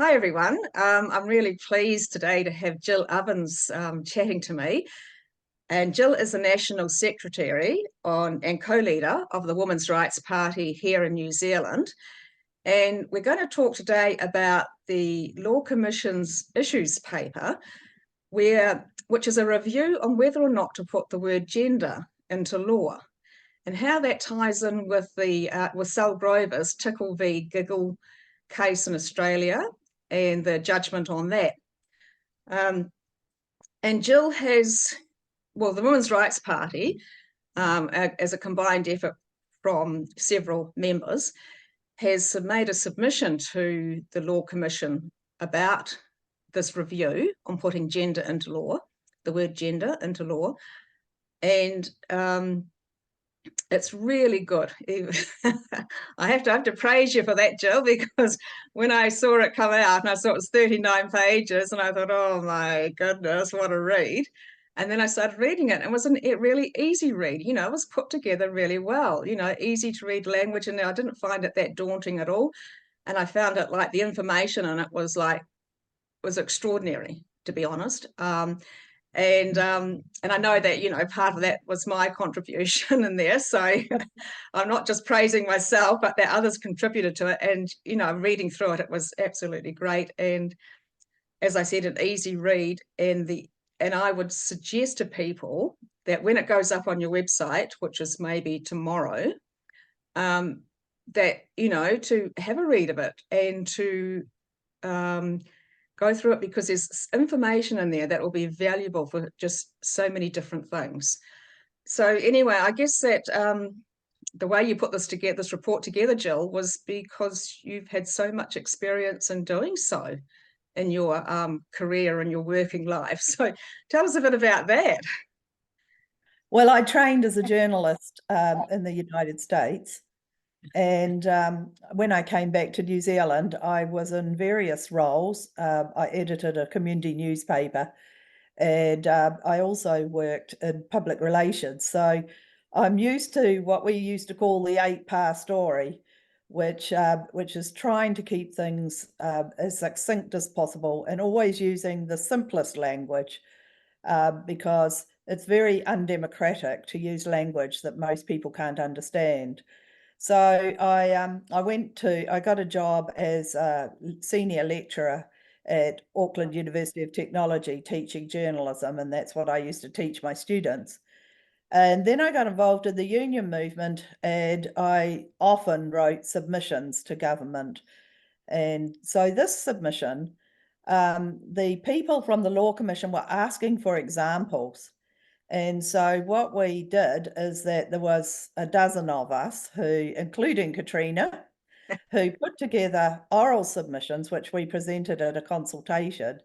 Hi, everyone. I'm really pleased today to have Jill Ovens chatting to me. And Jill is the National Secretary and co-leader of the Women's Rights Party here in New Zealand. And we're going to talk today about the Law Commission's issues paper, which is a review on whether or not to put the word gender into law, and how that ties in with Sal Grover's Tickle v Giggle case in Australia and the judgment on that. And Jill has, the Women's Rights Party, as a combined effort from several members, has made a submission to the Law Commission about this review on putting gender into law, the word gender into law. And it's really good. I have to praise you for that, Jill, because when I saw it come out and I saw it was 39 pages and I thought, oh my goodness, what a read. And then I started reading it, and it was a really easy read. You know, it was put together really well, easy to read language, and I didn't find it that daunting at all. And I found it like the information in it was extraordinary, to be honest. And I know that, part of that was my contribution in there. So I'm not just praising myself, but that others contributed to it. And, reading through it, it was absolutely great. And as I said, an easy read. And I would suggest to people that when it goes up on your website, which is maybe tomorrow, that, to have a read of it and to go through it, because there's information in there that will be valuable for just so many different things. So anyway, I guess that the way you put this report together, Jill, was because you've had so much experience in doing so in your career and your working life. So tell us a bit about that. Well, I trained as a journalist in the United States. And when I came back to New Zealand, I was in various roles. I edited a community newspaper, and I also worked in public relations. So I'm used to what we used to call the 8-part story, which is trying to keep things as succinct as possible and always using the simplest language, because it's very undemocratic to use language that most people can't understand. So I got a job as a senior lecturer at Auckland University of Technology teaching journalism, and that's what I used to teach my students. And then I got involved in the union movement, and I often wrote submissions to government. And so this submission, the people from the Law Commission were asking for examples. And so what we did is that there was a dozen of us who, including Katrina, who put together oral submissions, which we presented at a consultation.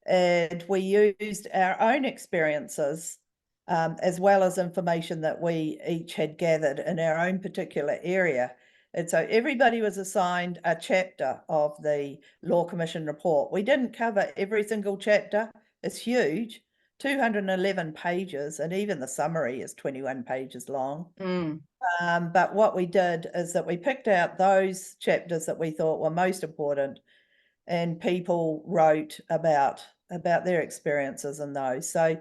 And we used our own experiences, as well as information that we each had gathered in our own particular area. And so everybody was assigned a chapter of the Law Commission report. We didn't cover every single chapter. It's huge. 211 pages, and even the summary is 21 pages long. But what we did is that we picked out those chapters that we thought were most important, and people wrote about their experiences in those. So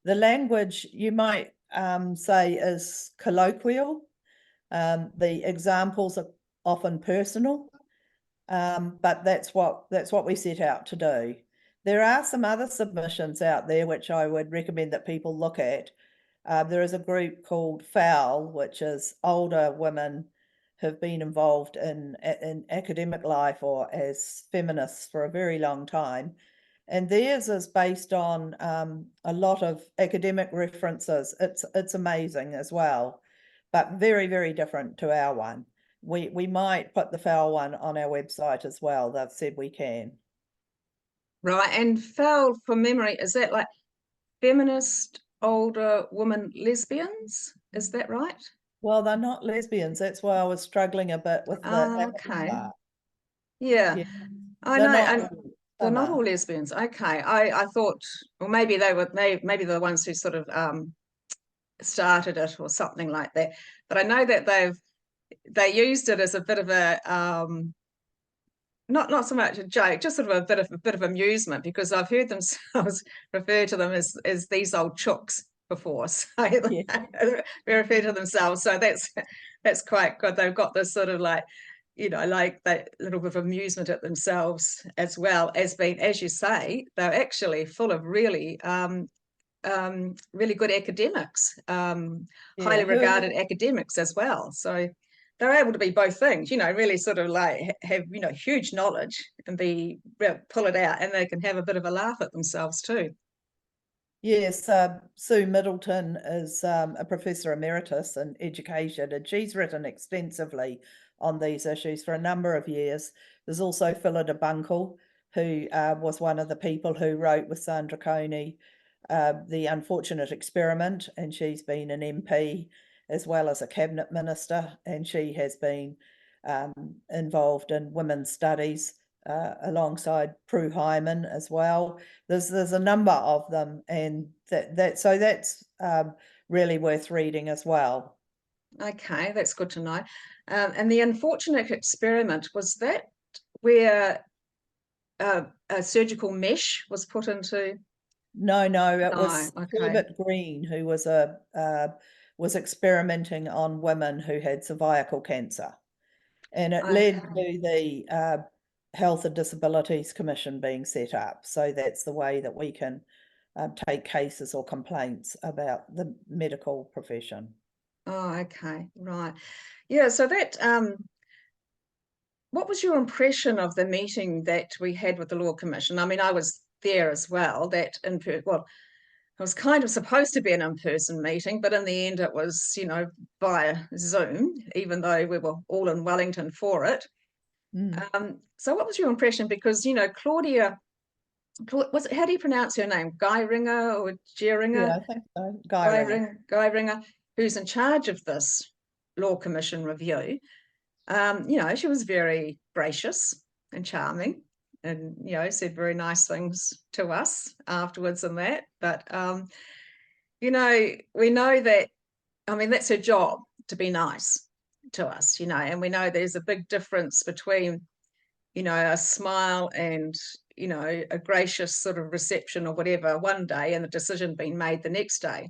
the language, you might say, is colloquial. The examples are often personal, but that's what we set out to do. There are some other submissions out there which I would recommend that people look at. There is a group called FOWL, which is older women who've been involved in academic life or as feminists for a very long time. And theirs is based on a lot of academic references. It's amazing as well, but very, very different to our one. We might put the FOWL one on our website as well. They've said we can. Right. And FOWL, from memory, is that like feminist older women lesbians? Is that right? Well, they're not lesbians. That's why I was struggling a bit with the okay. Yeah. I they're know. They're not all lesbians. Okay. I thought, well, maybe they were, maybe they're the ones who sort of started it or something like that. But I know that they used it as a bit of a not so much a joke, just sort of a bit of amusement, because I've heard themselves refer to them as these old chooks before. So Yeah. they refer to themselves. So that's quite good. They've got this sort of like, like that little bit of amusement at themselves, as well as being, as you say, they're actually full of really good academics, Yeah, highly regarded academics as well. So they're able to be both things, really sort of like have, huge knowledge and pull it out, and they can have a bit of a laugh at themselves too. yes, Sue Middleton is a professor emeritus in education, and she's written extensively on these issues for a number of years. There's also Phillida Bunkle, who was one of the people who wrote with Sandra Coney The Unfortunate Experiment, and she's been an MP as well as a cabinet minister, and she has been involved in women's studies alongside Prue Hyman as well. There's a number of them, and that's really worth reading as well. Okay, that's good to know. And the unfortunate experiment, was that where a surgical mesh was put into? No, it No, was okay. Herbert Green, who was experimenting on women who had cervical cancer, and it led Okay. to the Health and Disabilities Commission being set up. So that's the way that we can take cases or complaints about the medical profession. Oh, okay, right. Yeah, so that what was your impression of the meeting that we had with the Law Commission? I mean, I was there as well. Well, it was kind of supposed to be an in-person meeting, but in the end it was, via Zoom, even though we were all in Wellington for it. Mm. So what was your impression? Because, Claudia, how do you pronounce her name? Guy Ringer or Yeah, Geringer? I think so. Guy Ringer. Guy Ringer, who's in charge of this Law Commission review. She was very gracious and charming, and said very nice things to us afterwards and that. But we know that, I mean, that's her job, to be nice to us, and we know there's a big difference between, a smile and, a gracious sort of reception or whatever one day, and the decision being made the next day,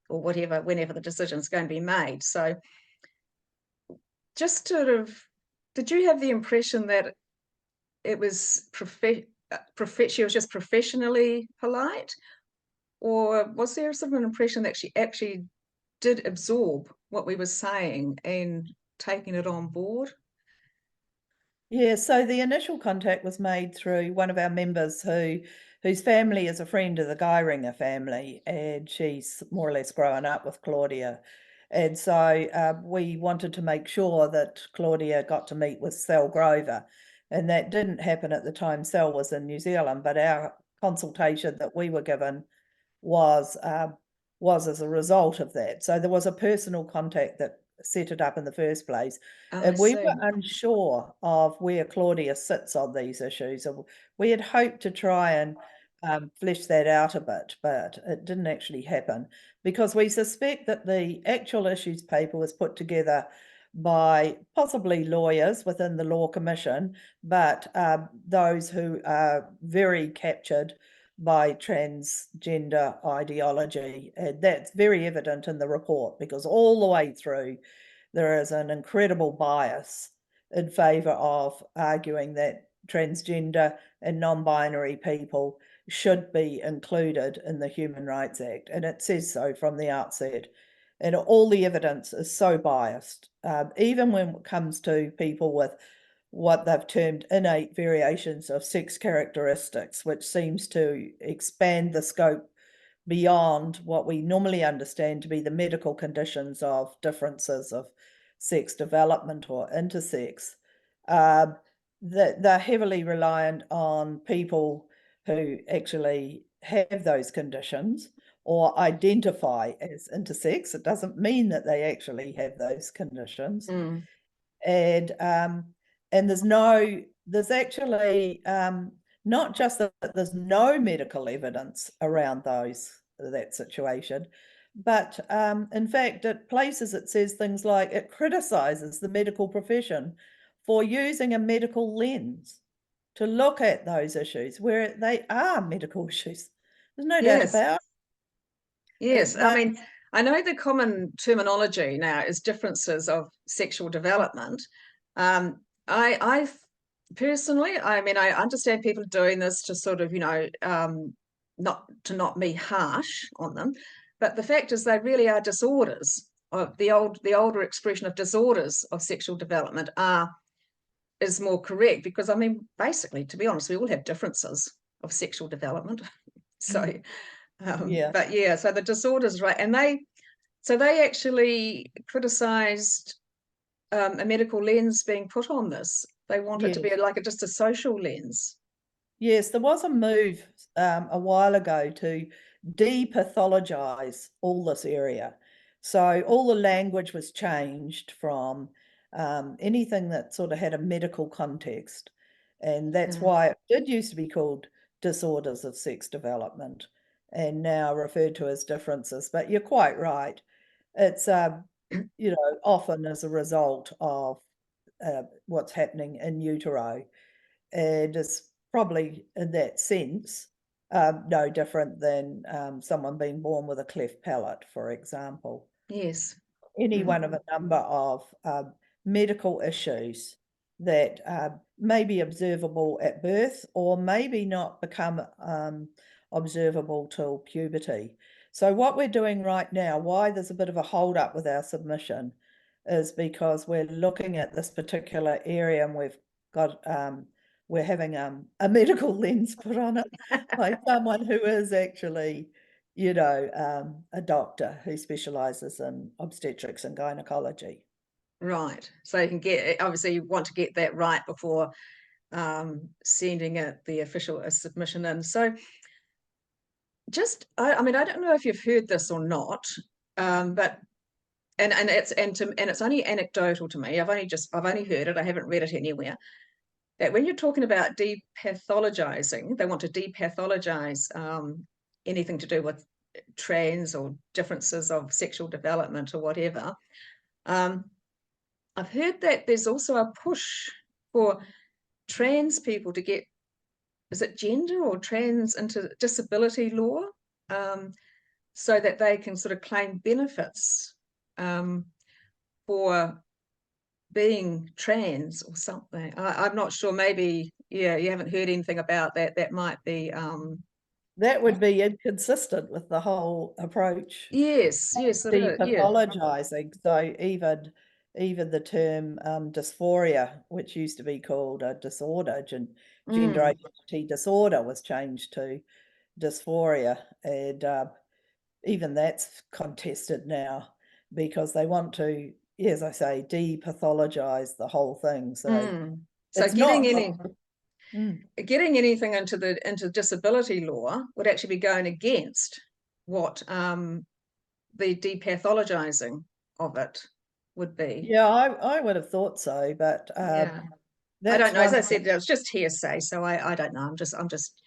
or whatever, whenever the decision's going to be made. So just sort of, did you have the impression that it was she was just professionally polite, or was there sort of an impression that she actually did absorb what we were saying and taking it on board? Yeah, so the initial contact was made through one of our members whose family is a friend of the Guy Ringer family, and she's more or less grown up with Claudia. And so we wanted to make sure that Claudia got to meet with Sal Grover, and that didn't happen at the time Sal was in New Zealand, but our consultation that we were given was was as a result of that. So there was a personal contact that set it up in the first place. Oh, I And we see. were unsure of where Claudia sits on these issues. We had hoped to try and flesh that out a bit, but it didn't actually happen because we suspect that the actual issues paper was put together by possibly lawyers within the Law Commission, but those who are very captured by transgender ideology. And that's very evident in the report because all the way through there is an incredible bias in favour of arguing that transgender and non-binary people should be included in the Human Rights Act. And it says so from the outset. And all the evidence is so biased, even when it comes to people with what they've termed innate variations of sex characteristics, which seems to expand the scope beyond what we normally understand to be the medical conditions of differences of sex development or intersex. That they're heavily reliant on people who actually have those conditions or identify as intersex. It doesn't mean that they actually have those conditions. Mm. And there's actually not just that there's no medical evidence around that situation, but in fact at places it says things like it criticizes the medical profession for using a medical lens. to look at those issues where they are medical issues. There's no doubt Yes. about Yes. it. I mean, I know the common terminology now is differences of sexual development. I personally, I mean, I understand people doing this to sort of, not be harsh on them, but the fact is they really are disorders. Of the older expression of disorders of sexual development is more correct, because I mean, basically, to be honest, we all have differences of sexual development. So, Yeah. but yeah, so the disorders, right? And they actually criticised a medical lens being put on this. They want it to be Yes. like just a social lens. Yes, there was a move a while ago to depathologize all this area. So all the language was changed from anything that sort of had a medical context. And that's Yeah. why it did used to be called disorders of sex development and now referred to as differences. But you're quite right. It's, often as a result of what's happening in utero. And it's probably in that sense no different than someone being born with a cleft palate, for example. Yes. Any one of Mm. a number of medical issues that may be observable at birth or maybe not become observable till puberty. So what we're doing right now, why there's a bit of a hold up with our submission, is because we're looking at this particular area and we're having a medical lens put on it by someone who is actually, a doctor who specializes in obstetrics and gynecology. Right. So you can get, obviously you want to get that right before sending it the official submission in. So I mean, I don't know if you've heard this or not, but it's only anecdotal to me. I've only heard it. I haven't read it anywhere. That when you're talking about depathologizing, they want to depathologize anything to do with trans or differences of sexual development or whatever. I've heard that there's also a push for trans people to get, is it gender or trans into disability law, so that they can sort of claim benefits for being trans or something. I'm not sure. Maybe, yeah, you haven't heard anything about that. That might be. That would be inconsistent with the whole approach. Yes, yes, it is. Yeah. Depathologizing. So even the term dysphoria, which used to be called a disorder, gender Mm, identity disorder, was changed to dysphoria, and even that's contested now because they want to, as I say, depathologize the whole thing. So mm. So it's getting not. any Mm. getting anything into disability law would actually be going against what the depathologizing of it would be. Yeah, I would have thought so, but Yeah. I don't that's know. As one. I said, it was just hearsay, so I don't know. I'm just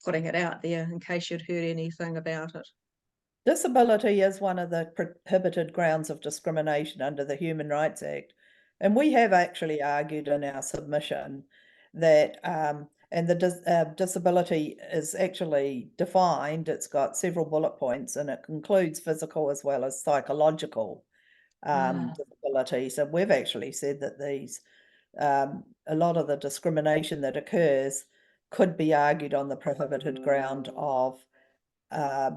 putting it out there in case you'd heard anything about it. Disability is one of the prohibited grounds of discrimination under the Human Rights Act. And we have actually argued in our submission that, and the disability is actually defined, it's got several bullet points and it includes physical as well as psychological disability. So we've actually said that a lot of the discrimination that occurs could be argued on the prohibited ground of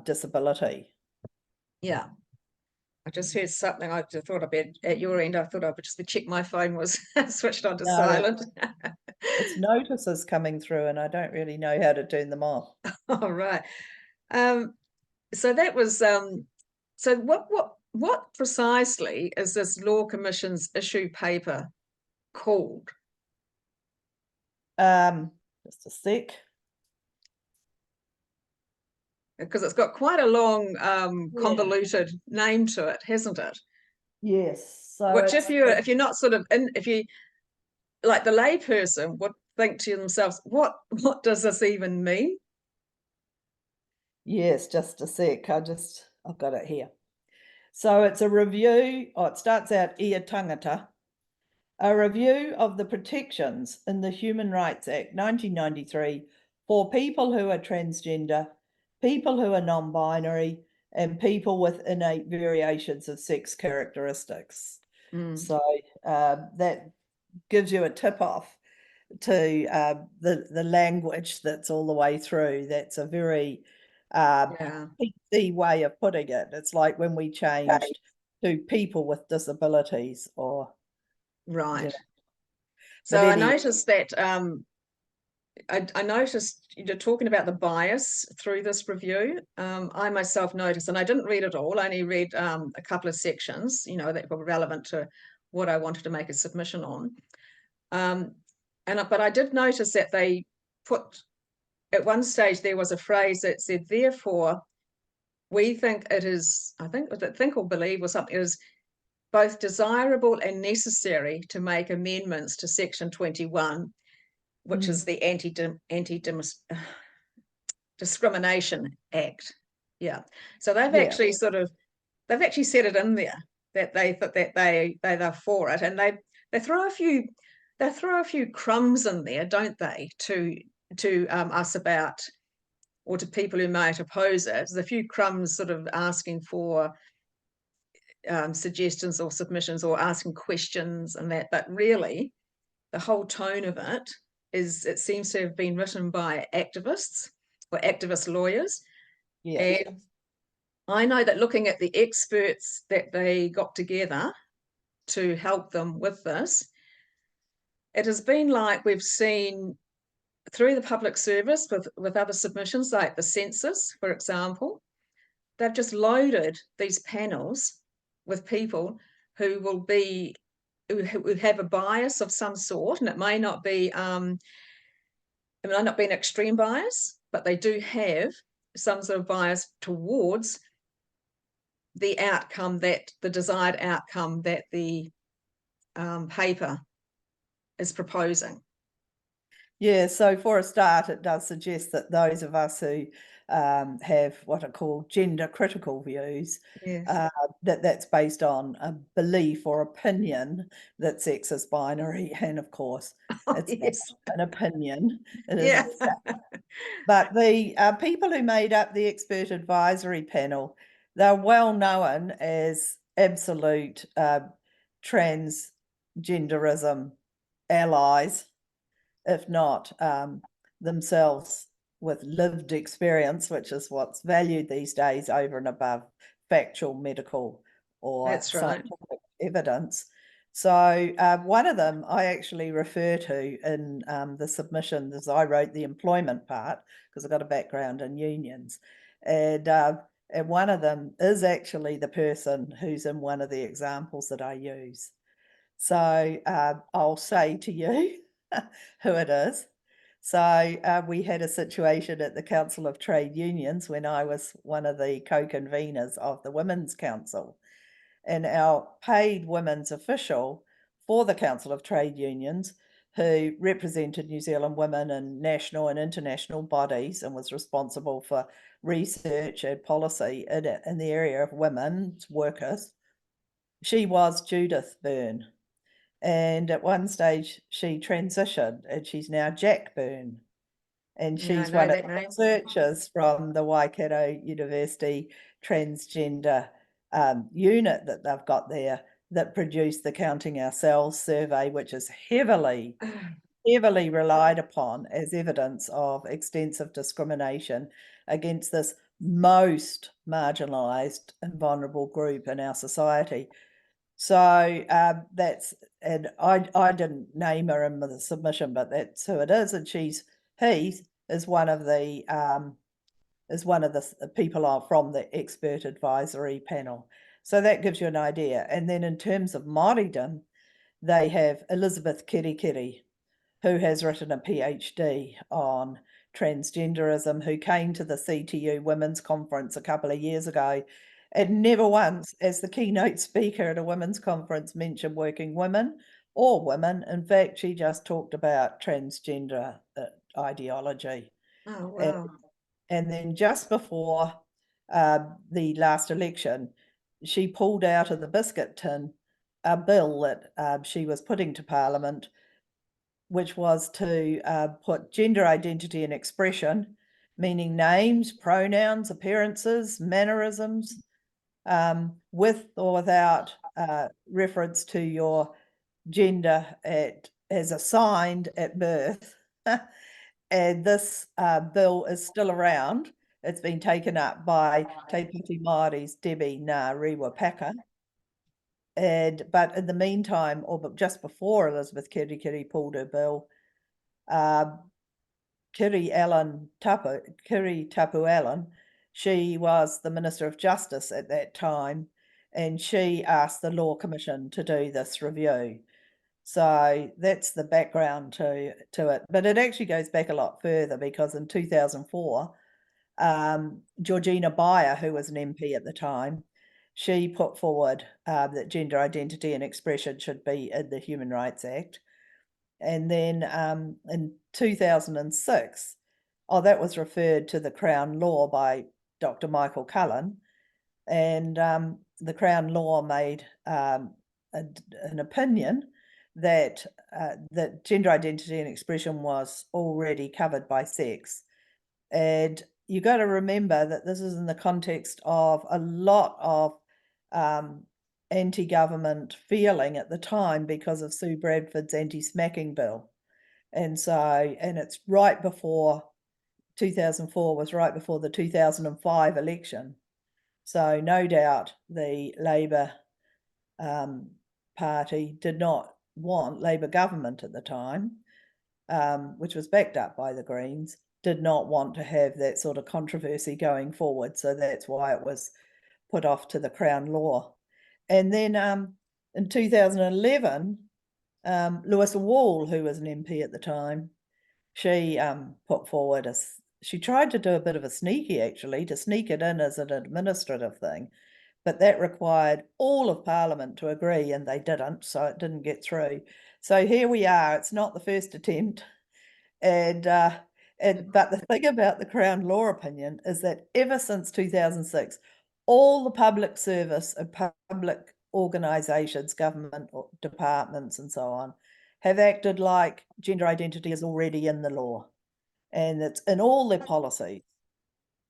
disability. Yeah. I just heard something. I just thought I'd be at your end. I thought I would just check my phone was switched on to No, silent. it's notices coming through and I don't really know how to turn them off. All right. Um, so that was so what precisely is this Law Commission's issue paper called? Just a sec. Because it's got quite a long Yeah. convoluted name to it, hasn't it? Yes. So Which if you're not sort of in, if you like the layperson would think to themselves, what does this even mean? yes, just a sec. I've got it here. So it's a review. Oh, it starts out ia tangata. A review of the protections in the Human Rights Act 1993 for people who are transgender, people who are non-binary, and people with innate variations of sex characteristics. So that gives you a tip off to the language that's all the way through. That's a very PC way of putting it. It's like when we changed to people with disabilities or Right. you know. So I Anyway, noticed that I noticed you're talking about the bias through this review. I myself noticed, and I didn't read it all, I only read a couple of sections, that were relevant to what I wanted to make a submission on. But I did notice that they put, at one stage, there was a phrase that said, therefore, we think it is, I think or believe or something, it is both desirable and necessary to make amendments to Section 21, which is the Anti-Discrimination Act. Yeah. So they've actually they've actually said it in there that they're for it, and they throw a few crumbs in there, don't they, to us about, or to people who might oppose it. There's a few crumbs sort of asking for suggestions or submissions or asking questions and that, but really the whole tone of it is, it seems to have been written by activists or activist lawyers. And I know that looking at the experts that they got together to help them with this, it has been like we've seen through the public service with other submissions like the census, for example. They've just loaded these panels with people who will be who have a bias of some sort, and it may not be an extreme bias, but they do have some sort of bias towards the desired outcome that the paper is proposing. Yeah, so for a start, it does suggest that those of us who have what are called gender critical views, Yes. that's based on a belief or opinion that sex is binary. And of course, it's not Yes. an opinion, it is a Yeah. fact. But the people who made up the expert advisory panel, they're well known as absolute transgenderism allies, if not themselves with lived experience, which is what's valued these days over and above factual, medical, or That's right. scientific evidence. So one of them I actually refer to in the submission, as I wrote the employment part, because I've got a background in unions. And one of them is actually the person who's in one of the examples that I use. So I'll say to you who it is. So we had a situation at the Council of Trade Unions when I was one of the co-conveners of the Women's Council. And our paid women's official for the Council of Trade Unions, who represented New Zealand women in national and international bodies and was responsible for research and policy in the area of women's workers, she was Judith Byrne. And at one stage, she transitioned and she's now Jack Byrne. And Yeah, I she's know one of that the name. researchers from the Waikato University transgender unit that they've got there that produced the Counting Our Cells survey, which is heavily relied upon as evidence of extensive discrimination against this most marginalised and vulnerable group in our society. So that's, and I didn't name her in the submission, but that's who it is, and he is one of the people from the expert advisory panel. So that gives you an idea. And then in terms of Māoridom, they have Elizabeth Kirikiri, who has written a PhD on transgenderism, who came to the CTU Women's Conference a couple of years ago and never once, as the keynote speaker at a women's conference, mentioned working women or women. In fact, she just talked about transgender ideology. Oh, And, wow. and then just before the last election, she pulled out of the biscuit tin a bill that she was putting to Parliament, which was to put gender identity and expression, meaning names, pronouns, appearances, mannerisms, with or without reference to your gender as assigned at birth. And this bill is still around. It's been taken up by Te Piti Māori's Debbie Ngā Rewa Paka. But in the meantime, or just before Elizabeth Kerekere pulled her bill, Kiri Tapu Allen, she was the Minister of Justice at that time, and she asked the Law Commission to do this review. So that's the background to it. But it actually goes back a lot further, because in 2004, Georgina Beyer, who was an MP at the time, she put forward that gender identity and expression should be in the Human Rights Act. And then in 2006, that was referred to the Crown Law by Dr. Michael Cullen, and the Crown Law made an opinion that that gender identity and expression was already covered by sex. And you got to remember that this is in the context of a lot of anti-government feeling at the time because of Sue Bradford's anti-smacking bill. And so, and it's right before 2004 was right before the 2005 election. So no doubt the Labor Party did not want, Labor government at the time, which was backed up by the Greens, did not want to have that sort of controversy going forward. So that's why it was put off to the Crown Law. And then in 2011, Lewis Wall, who was an MP at the time, she put forward she tried to do a bit of a sneaky, actually, to sneak it in as an administrative thing, but that required all of Parliament to agree, and they didn't, so it didn't get through. So here we are. It's not the first attempt, and but the thing about the Crown Law opinion is that ever since 2006, all the public service and public organisations, government departments and so on, have acted like gender identity is already in the law, and it's in all their policies.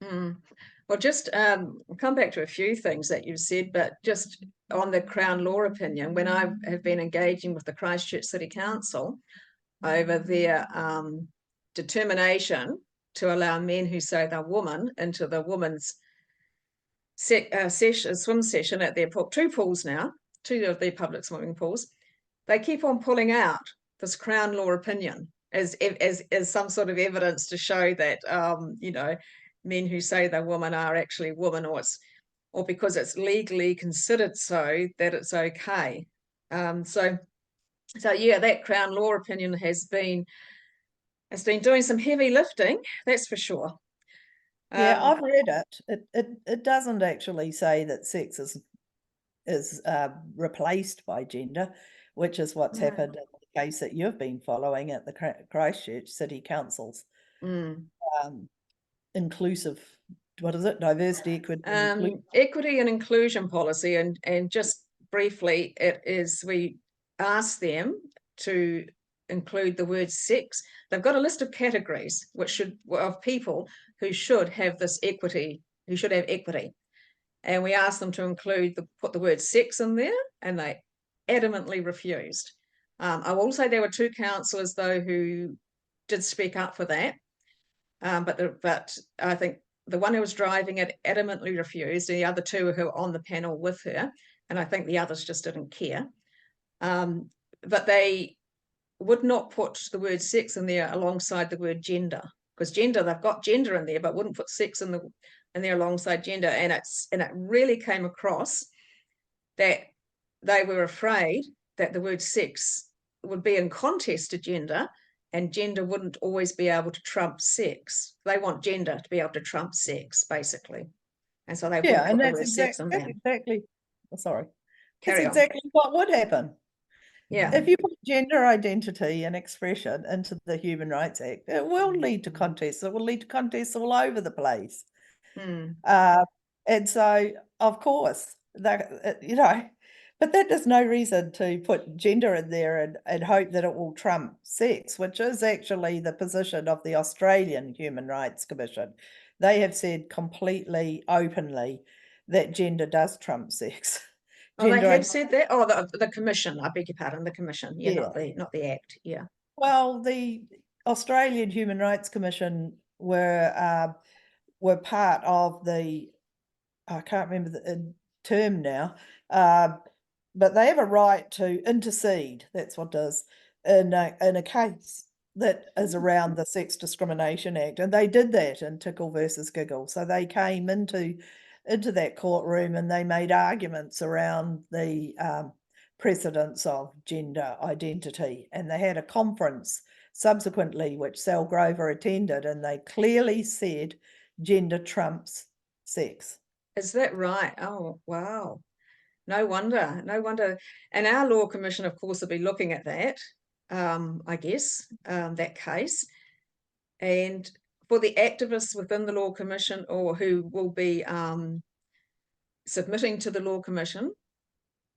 Well, just come back to a few things that you've said, but just on the Crown Law opinion, when I have been engaging with the Christchurch City Council over their determination to allow men who say they're women into the women's swim session at their two pools now, two of their public swimming pools, they keep on pulling out this Crown Law opinion as some sort of evidence to show that you know, men who say they're women are actually women, or because it's legally considered so that it's okay. So yeah, that Crown Law opinion has been doing some heavy lifting, that's for sure. Yeah, I've read it. It doesn't actually say that sex is replaced by gender, which is what's happened in the case that you've been following at the Christchurch City Council's inclusive, what is it? Diversity, equity, equity and inclusion policy. And just briefly, it is, we ask them to include the word sex. They've got a list of categories of people who should have this equity, who should have equity. And we asked them to put the word sex in there, and they adamantly refused. I will say there were two councillors, though, who did speak up for that. But I think the one who was driving it adamantly refused, and the other two who were on the panel with her, and I think the others just didn't care. But they would not put the word sex in there alongside the word gender, because gender, they've got gender in there, but wouldn't put sex in there alongside gender. And it really came across that they were afraid that the word sex would be in contest to gender, and gender wouldn't always be able to trump sex. They want gender to be able to trump sex, basically. And so they wouldn't put the word sex in there. Exactly. Sorry. Carry that's exactly what would happen. Yeah. If you put gender identity and expression into the Human Rights Act, it will lead to contests. It will lead to contests all over the place. And so, of course, you know, But that is no reason to put gender in there and hope that it will trump sex, which is actually the position of the Australian Human Rights Commission. They have said completely openly that gender does trump sex. Oh, they Gender, have said that. Oh, the commission. I beg your pardon. The commission. Yeah, yeah. not the act. Yeah. Well, the Australian Human Rights Commission were part of the, I can't remember the term now, but they have a right to intercede. That's what it is in a case that is around the Sex Discrimination Act, and they did that in Tickle versus Giggle. So they came into that courtroom and they made arguments around the precedence of gender identity, and they had a conference subsequently which Sal Grover attended, and they clearly said gender trumps sex. Is that right? Oh, wow. No wonder. No wonder. And our law commission, of course, will be looking at that, I guess, that case. And for the activists within the law commission or who will be submitting to the law commission,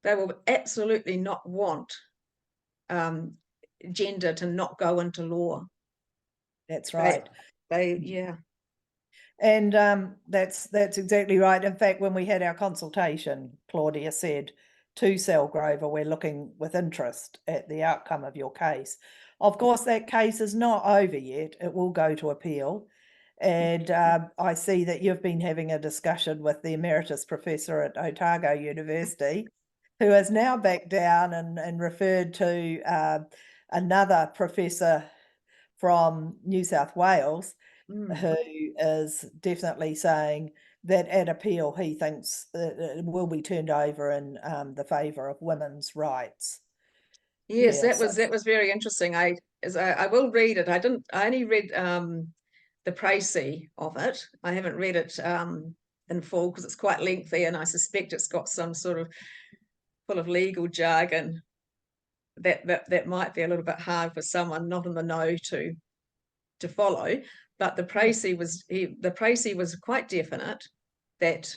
they will absolutely not want gender to not go into law. That's right. Yeah. And that's exactly right. In fact, when we had our consultation, Claudia said to Sal Grover, we're looking with interest at the outcome of your case. Of course, that case is not over yet. It will go to appeal. And I see that you've been having a discussion with the emeritus professor at Otago University, who has now backed down and referred to another professor from New South Wales, who is definitely saying that at appeal he thinks it will be turned over in the favour of women's rights. Yes, that was very interesting. I will read it. I only read the précis of it. I haven't read it in full because it's quite lengthy, and I suspect it's got some sort of full of legal jargon that might be a little bit hard for someone not in the know to follow. But the précis was quite definite that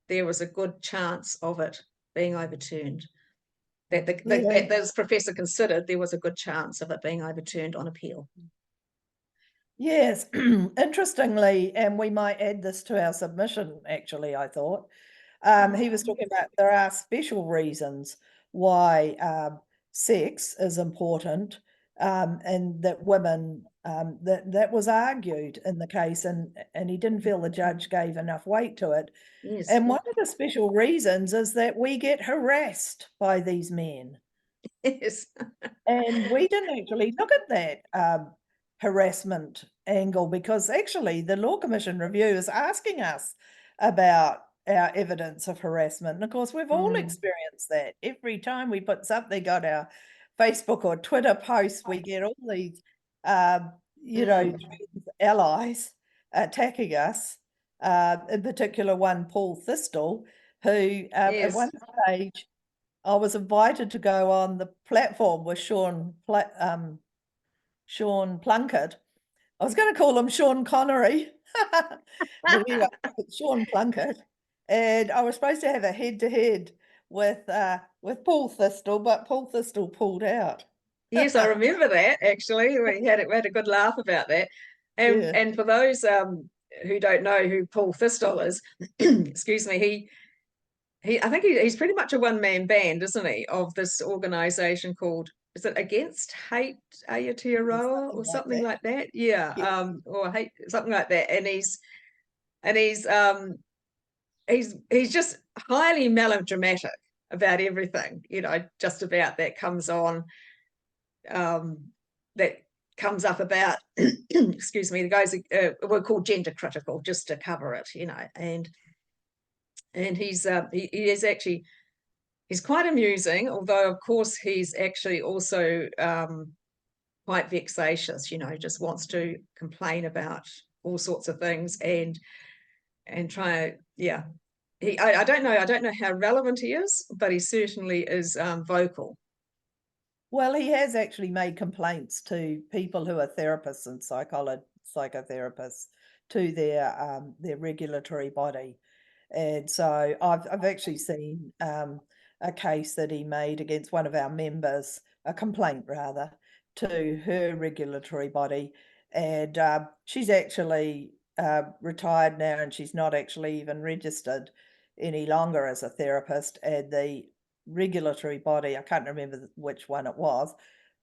there was a good chance of it being overturned. That this professor considered there was a good chance of it being overturned on appeal. Yes, interestingly, and we might add this to our submission, actually, I thought. He was talking about there are special reasons why sex is important, and that women, that was argued in the case, and he didn't feel the judge gave enough weight to it. Yes. And one of the special reasons is that we get harassed by these men. Yes. And we didn't actually look at that harassment angle, because actually the Law Commission review is asking us about our evidence of harassment. And of course, we've all experienced that. Every time we put something on our Facebook or Twitter posts, we get all these, allies attacking us. In particular, one, Paul Thistle, who at one stage, I was invited to go on the platform with Sean Plunkett. I was going to call him Sean Connery, but anyway, Sean Plunkett, and I was supposed to have a head-to-head with Paul Thistle, but Paul Thistle pulled out. Yes, I remember that actually. We had a good laugh about that. And for those who don't know who Paul Thistle is, excuse me, I think he's pretty much a one-man band, isn't he, of this organization called, is it Against Hate Aotearoa or something like that? Yeah, or hate, something like that. And he's just highly melodramatic about everything, just about that comes on, that comes up about, excuse me, the guys were called gender critical, just to cover it, and he is actually, he's quite amusing, although of course he's actually also quite vexatious, just wants to complain about all sorts of things and try, yeah. I don't know how relevant he is, but he certainly is vocal. Well, he has actually made complaints to people who are therapists and psychotherapists, to their regulatory body. And so I've actually seen a case that he made against one of our members, a complaint rather, to her regulatory body. And she's actually retired now, and she's not actually even registered any longer as a therapist. And the regulatory body, I can't remember which one it was,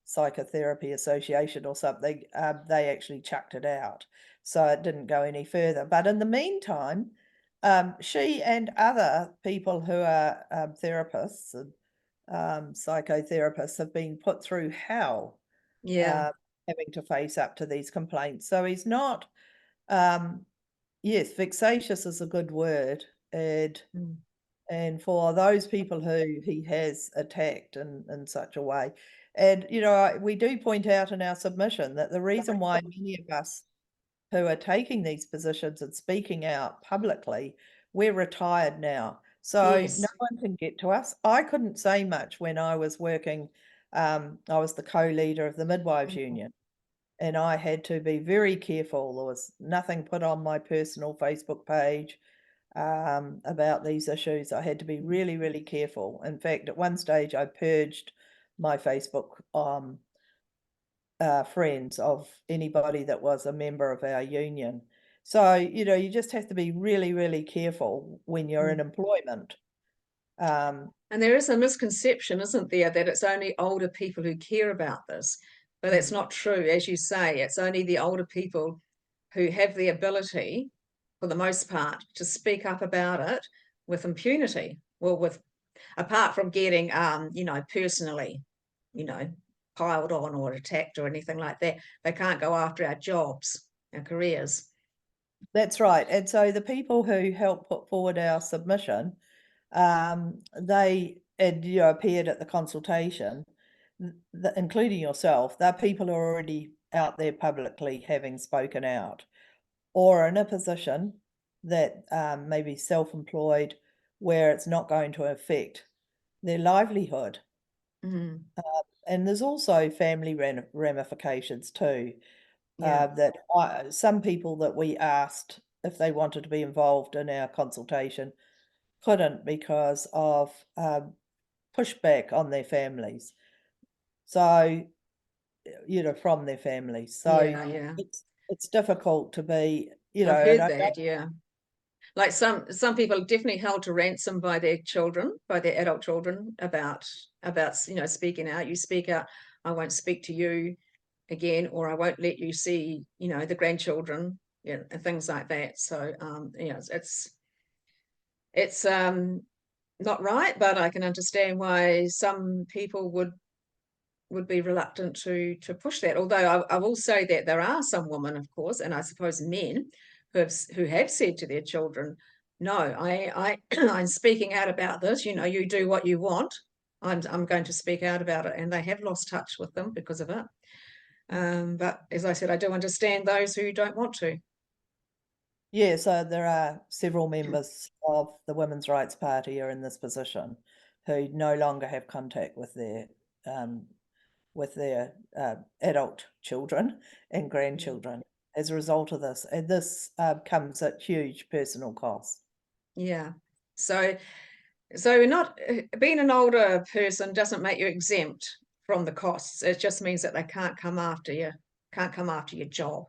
Psychotherapy Association or something, they actually chucked it out. So it didn't go any further. But in the meantime, she and other people who are therapists and psychotherapists have been put through hell, Yeah. having to face up to these complaints. So he's not, um, yes, vexatious is a good word, Mm. and for those people who he has attacked in such a way. And, you know, we do point out in our submission that the reason why many of us who are taking these positions and speaking out publicly, we're retired now. So no Yes. one can get to us. I couldn't say much when I was working. I was the co-leader of the Midwives Mm. Union, and I had to be very careful. There was nothing put on my personal Facebook page about these issues. I had to be really, really careful. In fact, at one stage, I purged my Facebook friends of anybody that was a member of our union. So, you know, you just have to be really, really careful when you're in Mm. employment. Um, And there is a misconception, isn't there, that it's only older people who care about this. But that's mm, not true. As you say, it's only the older people who have the ability, for the most part, to speak up about it with impunity. Well, with apart from getting personally, you know, piled on or attacked or anything like that, they can't go after our jobs, our careers. that's right. And so the people who helped put forward our submission, they and you know, appeared at the consultation, including yourself. They're people who are already out there publicly having spoken out, or in a position that may be self-employed, where it's not going to affect their livelihood. Mm. And there's also family ramifications too. Yeah. Some people that we asked if they wanted to be involved in our consultation couldn't because of pushback on their families. So, you know, from their families. So Yeah. Yeah. it's difficult to be, you know, I've and heard I that. Yeah. Like some people are definitely held to ransom by their children, by their adult children, about speaking out. You speak out, I won't speak to you again, or I won't let you see the grandchildren, and things like that. So it's not right, but I can understand why some people would be reluctant to push that. Although I will say that there are some women, of course, and I suppose men who have said to their children, "No, I I'm speaking out about this. You do what you want. I'm going to speak out about it," and they have lost touch with them because of it. But as I said, I do understand those who don't want to. Yeah, so there are several members of the Women's Rights Party are in this position who no longer have contact um, with their adult children and grandchildren as a result of this. And this comes at huge personal cost. Yeah. So not being an older person doesn't make you exempt from the costs. It just means that they can't come after your job,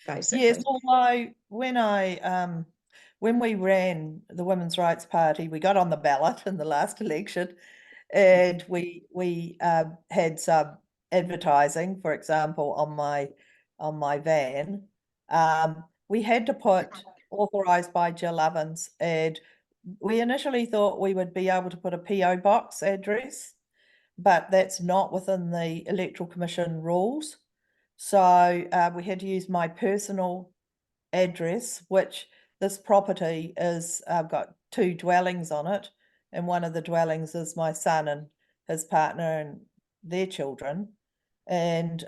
Yes, basically. although when we ran the Women's Rights Party, we got on the ballot in the last election, and we had some advertising, for example, on my van. We had to put authorised by Jill Ovens, and we initially thought we would be able to put a PO box address, but that's not within the Electoral Commission rules. So we had to use my personal address, which this property is got two dwellings on it, and one of the dwellings is my son and his partner and their children, and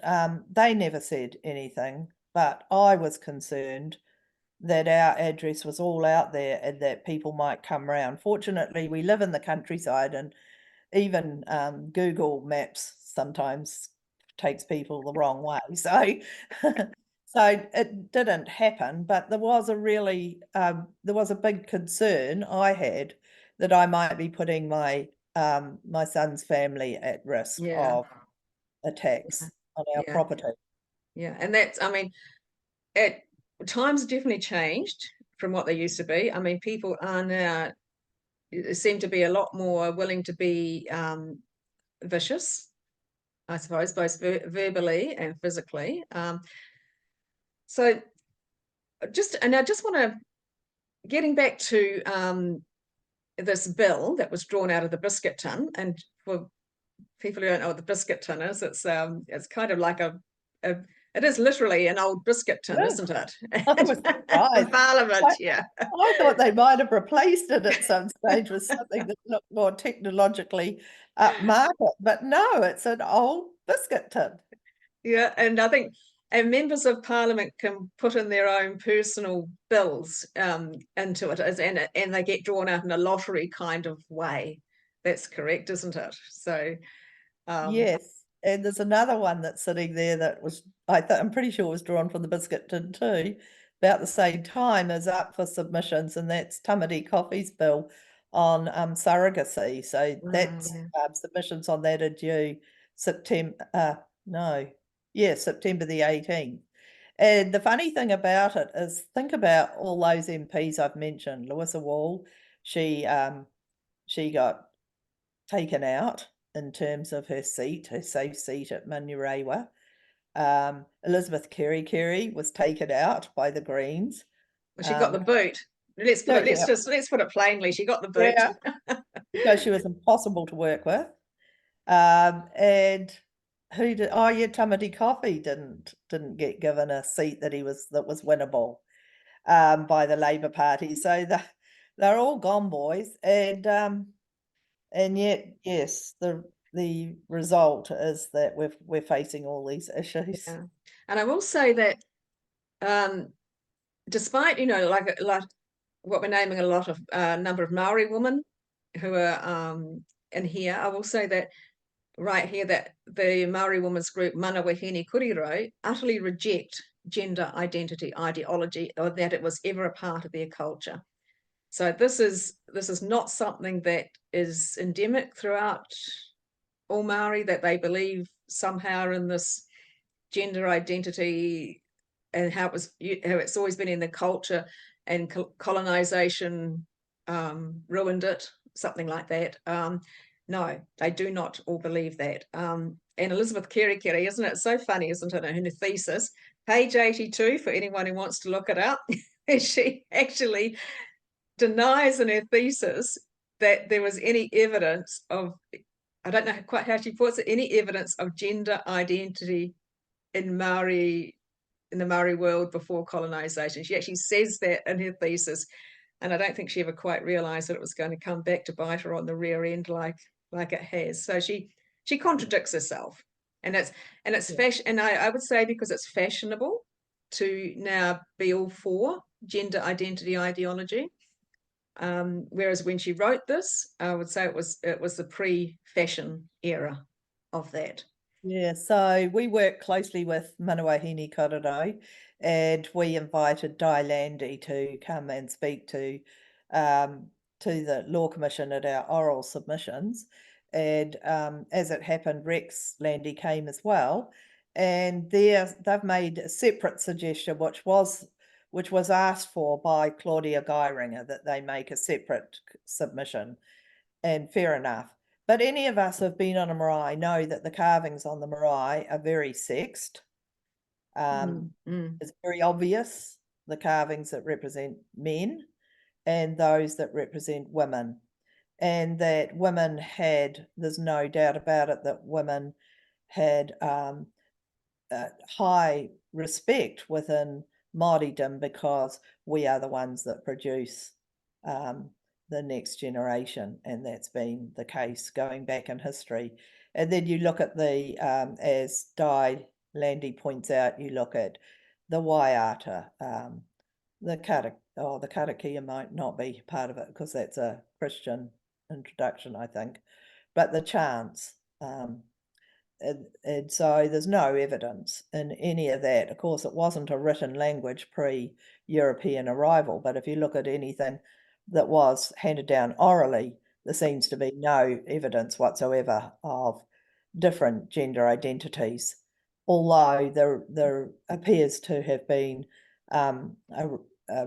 they never said anything, but I was concerned that our address was all out there and that people might come round. Fortunately, we live in the countryside, and even Google Maps sometimes takes people the wrong way. So, so it didn't happen, but there was a big concern I had that I might be putting my my son's family at risk Yeah. of attacks on our Yeah. property. Yeah. And that's, I mean, times have definitely changed from what they used to be. I mean, people are now seem to be a lot more willing to be vicious, I suppose, both verbally and physically. So and I just want to, getting back to this bill that was drawn out of the biscuit tin, and for people who don't know what the biscuit tin is, it's kind of like a it is literally an old biscuit tin, Yeah. isn't it? I was In surprised. Parliament, yeah. I thought they might have replaced it at some stage with something that looked more technologically upmarket, but no, it's an old biscuit tin. Yeah, and I think members of Parliament can put in their own personal bills into it, and they get drawn out in a lottery kind of way. That's correct, isn't it? So, Yes, and there's another one that's sitting there that was, I'm pretty sure was drawn from the biscuit tin too, about the same time as up for submissions, and that's Tamati Coffee's bill on surrogacy. So that's yeah. submissions on that are due September, no, yeah, September the 18th. And the funny thing about it is, think about all those MPs I've mentioned. Lewis Wall, she got taken out in terms of her seat, her safe seat at Manurewa. Elizabeth Kerry was taken out by the Greens. Well, she got the boot. Yeah, Let's put it plainly. She got the boot. yeah, because she was impossible to work with. And who did? Oh, yeah, Tamati Coffee didn't get given a seat that was winnable by the Labour Party. So they're all gone, boys. And yet, yes, the result is that we're facing all these issues. Yeah. And I will say that despite, like what we're naming a lot of number of Maori women who are in here, I will say that right here that the Maori women's group Manawahine Kuriro utterly reject gender identity ideology, or that it was ever a part of their culture. So this is not something that is endemic throughout all Maori, that they believe somehow in this gender identity and how it's always been in the culture, and colonization ruined it, something like that. No, they do not all believe that. And Elizabeth Kerry, isn't it so funny, isn't it, in her thesis, page 82, for anyone who wants to look it up, she actually denies in her thesis that there was any evidence of, I don't know quite how she puts it, any evidence of gender identity in the Maori world before colonization. She actually says that in her thesis, and I don't think she ever quite realized that it was going to come back to bite her on the rear end like it has. So she contradicts herself, and it's fashion. And I would say, because it's fashionable to now be all for gender identity ideology, whereas when she wrote this, I would say it was the pre-fashion era of that. Yeah, so we work closely with Manawahine Kororo, and we invited Di Landy to come and speak to the Law Commission at our oral submissions. And as it happened, Rex Landy came as well. And they've made a separate suggestion, which was asked for by Claudia Geiringer, that they make a separate submission. And fair enough. But any of us who've been on a marae know that the carvings on the marae are very sexed. It's very obvious, the carvings that represent men and those that represent women. And that women there's no doubt about it, that women had high respect within Māoridom, because we are the ones that produce the next generation, and that's been the case going back in history. And then you look at as Di Landy points out, you look at the Waiata, the Karakia might not be part of it because that's a Christian introduction, I think, but the chants. And so there's no evidence in any of that. Of course, it wasn't a written language pre-European arrival, but if you look at anything that was handed down orally, there seems to be no evidence whatsoever of different gender identities, although there appears to have been a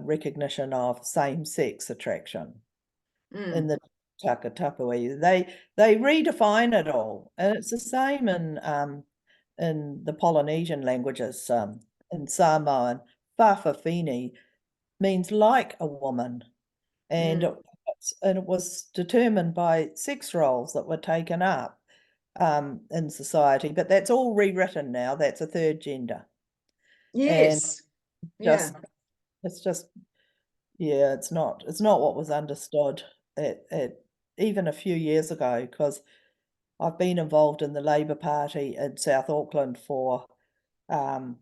recognition of same-sex attraction in the Takatapui. They redefine it all, and it's the same in the Polynesian languages. In Samoan, whawhawhine means like a woman, and it was determined by sex roles that were taken up in society. But that's all rewritten now. That's a third gender, and Yes. Yeah. just it's just yeah, it's not what was understood at even a few years ago, because I've been involved in the Labour Party in South Auckland for um,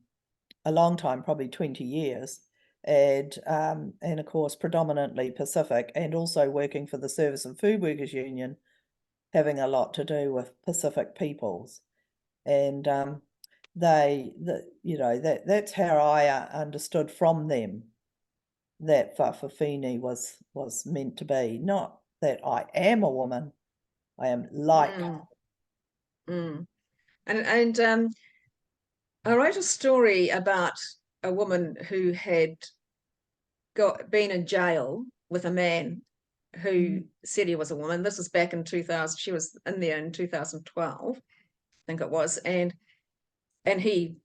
a long time, probably 20 years, and of course predominantly Pacific, and also working for the Service and Food Workers Union, having a lot to do with Pacific peoples, and that's how I understood from them that whawhawhine was meant to be, not that I am a woman, I am like. Mm. Mm. And I wrote a story about a woman who had been in jail with a man who said he was a woman. This was back in 2000. She was in there in 2012, I think it was, and he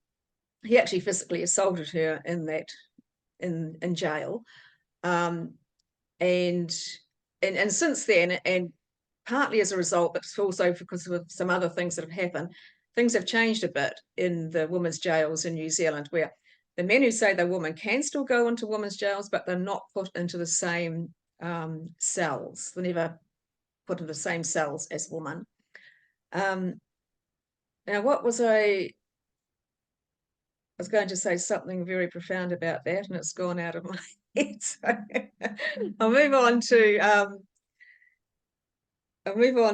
actually physically assaulted her in that in jail, um, and and since then, and partly as a result, but also because of some other things that have happened, things have changed a bit in the women's jails in New Zealand, where the men who say they're women can still go into women's jails, but they're not put into the same cells. They're never put into the same cells as women. Now, what was I was going to say something very profound about that, and it's gone out of my head. So I'll move on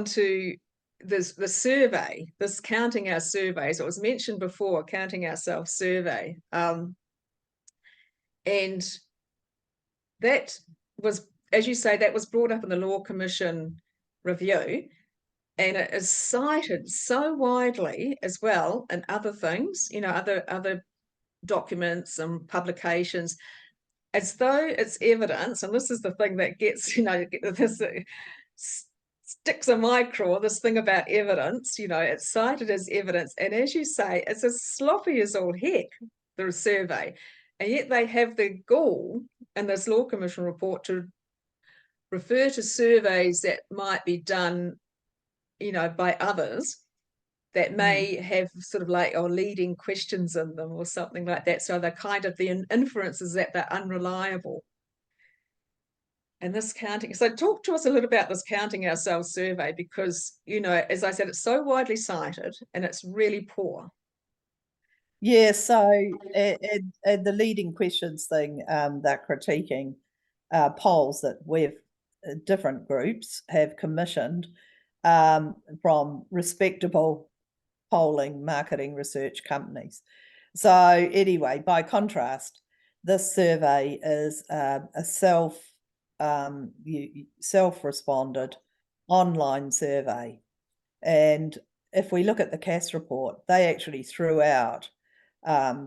to this the survey, this counting our surveys. It was mentioned before, counting ourselves survey, and that was, as you say, that was brought up in the Law Commission review, and it is cited so widely as well in other things, other documents and publications, as though it's evidence. And this is the thing that gets, this sticks in my craw, this thing about evidence. It's cited as evidence, and as you say, it's as sloppy as all heck, the survey, and yet they have the gall in this Law Commission report to refer to surveys that might be done by others that may have sort of like leading questions in them or something like that. So they're kind of, the inference is that they're unreliable. And this counting, so talk to us a little about this counting ourselves survey, because, as I said, it's so widely cited and it's really poor. Yeah, so the leading questions thing, they're critiquing polls that different groups have commissioned from respectable polling, marketing, research companies. So anyway, by contrast, this survey is a self-responded online survey. And if we look at the CAS report, they actually threw out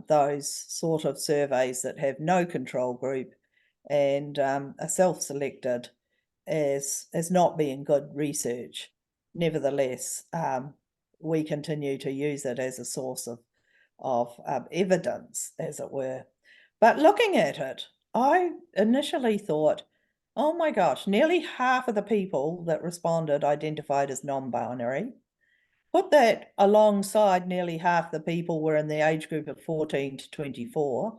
those sort of surveys that have no control group and are self-selected as not being good research. Nevertheless, we continue to use it as a source of evidence, as it were. But looking at it, I initially thought, oh my gosh, nearly half of the people that responded identified as non-binary. Put that alongside nearly half the people were in the age group of 14 to 24.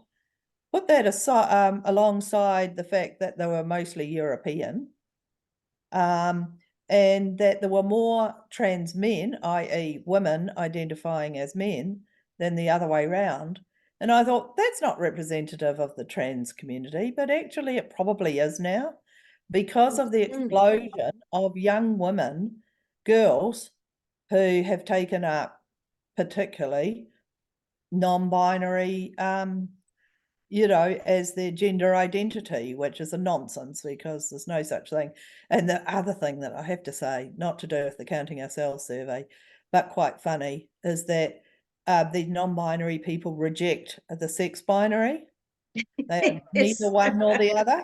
Put that aside, alongside the fact that they were mostly European, and that there were more trans men, i.e. women identifying as men, than the other way round. And I thought, that's not representative of the trans community, but actually it probably is now, because of the explosion of young women, girls, who have taken up particularly non-binary you know, as their gender identity, which is a nonsense because there's no such thing. And the other thing that I have to say, not to do with the Counting Ourselves survey, but quite funny, is that the non-binary people reject the sex binary. They are neither Yes. one nor the other.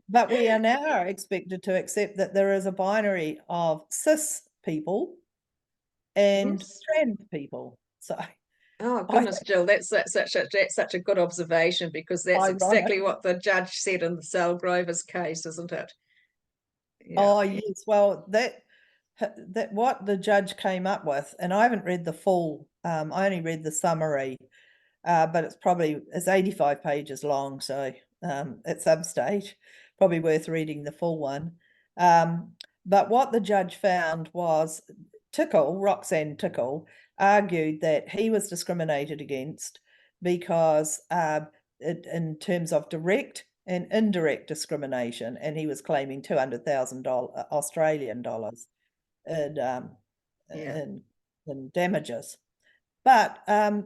But we are now expected to accept that there is a binary of cis people and Yes. trans people. So Oh I goodness, Jill, that's such a good observation, because that's ironic. exactly what the judge said in the Selgrover's case, isn't it? Yeah. Oh yes, well that what the judge came up with, and I haven't read the full. I only read the summary, but it's 85 pages long, so at some stage, probably worth reading the full one. But what the judge found was Roxanne Tickle, argued that he was discriminated against because in terms of direct and indirect discrimination, and he was claiming $200,000 Australian dollars in, Yeah. in, in damages. But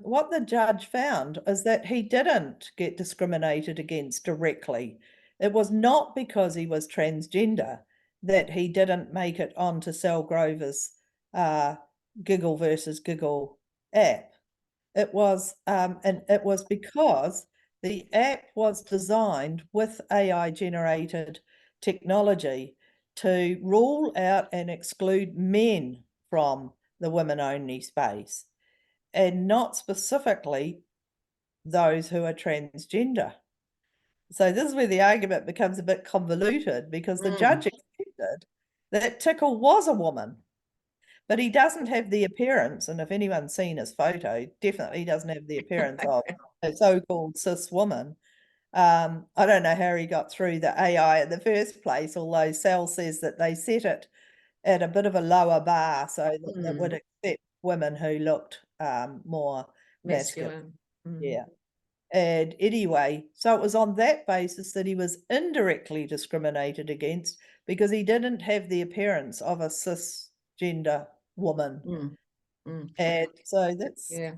what the judge found is that he didn't get discriminated against directly. It was not because he was transgender that he didn't make it onto Selgrover's uh, Giggle versus Giggle app. It was because the app was designed with AI generated technology to rule out and exclude men from the women only space, and not specifically those who are transgender. So this is where the argument becomes a bit convoluted, because the Mm. judge accepted that Tickle was a woman, but he doesn't have the appearance, and if anyone's seen his photo, definitely doesn't have the appearance of a so-called cis woman. I don't know how he got through the AI in the first place, although Sal says that they set it at a bit of a lower bar so that it would Mm. accept women who looked more masculine. Masculine. Mm. Yeah. And anyway, so it was on that basis that he was indirectly discriminated against, because he didn't have the appearance of a cisgender woman. Mm. Mm. And so that's, Yeah.